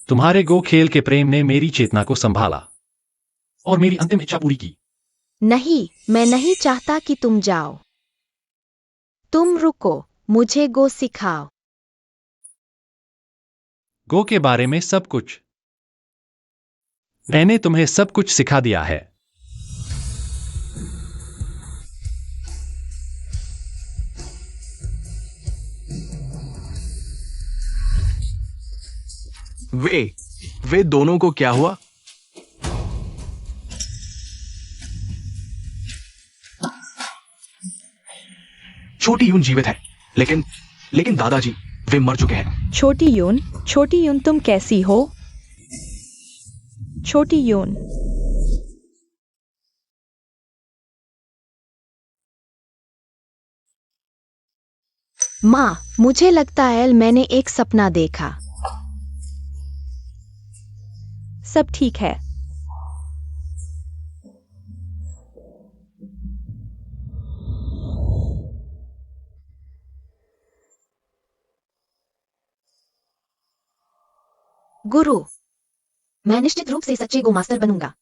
तुम्हारे गो खेल के प्रेम ने मेरी चेतना को संभाला और मेरी अंतिम इच्छा पूरी की। नहीं, मैं नहीं चाहता कि तुम जाओ। तुम रुको, मुझे गो सिखाओ। गो के बारे में सब कुछ। मैंने तुम्हें सब कुछ सिखा दिया है। वे दोनों को क्या हुआ? छोटी यून जीवित है, लेकिन दादाजी, वे मर चुके हैं। छोटी यून तुम कैसी हो? छोटी यून। माँ, मुझे लगता है मैंने एक सपना देखा। सब ठीक है। गुरु, मैं निश्चित रूप से सच्चे गो मास्टर बनूंगा।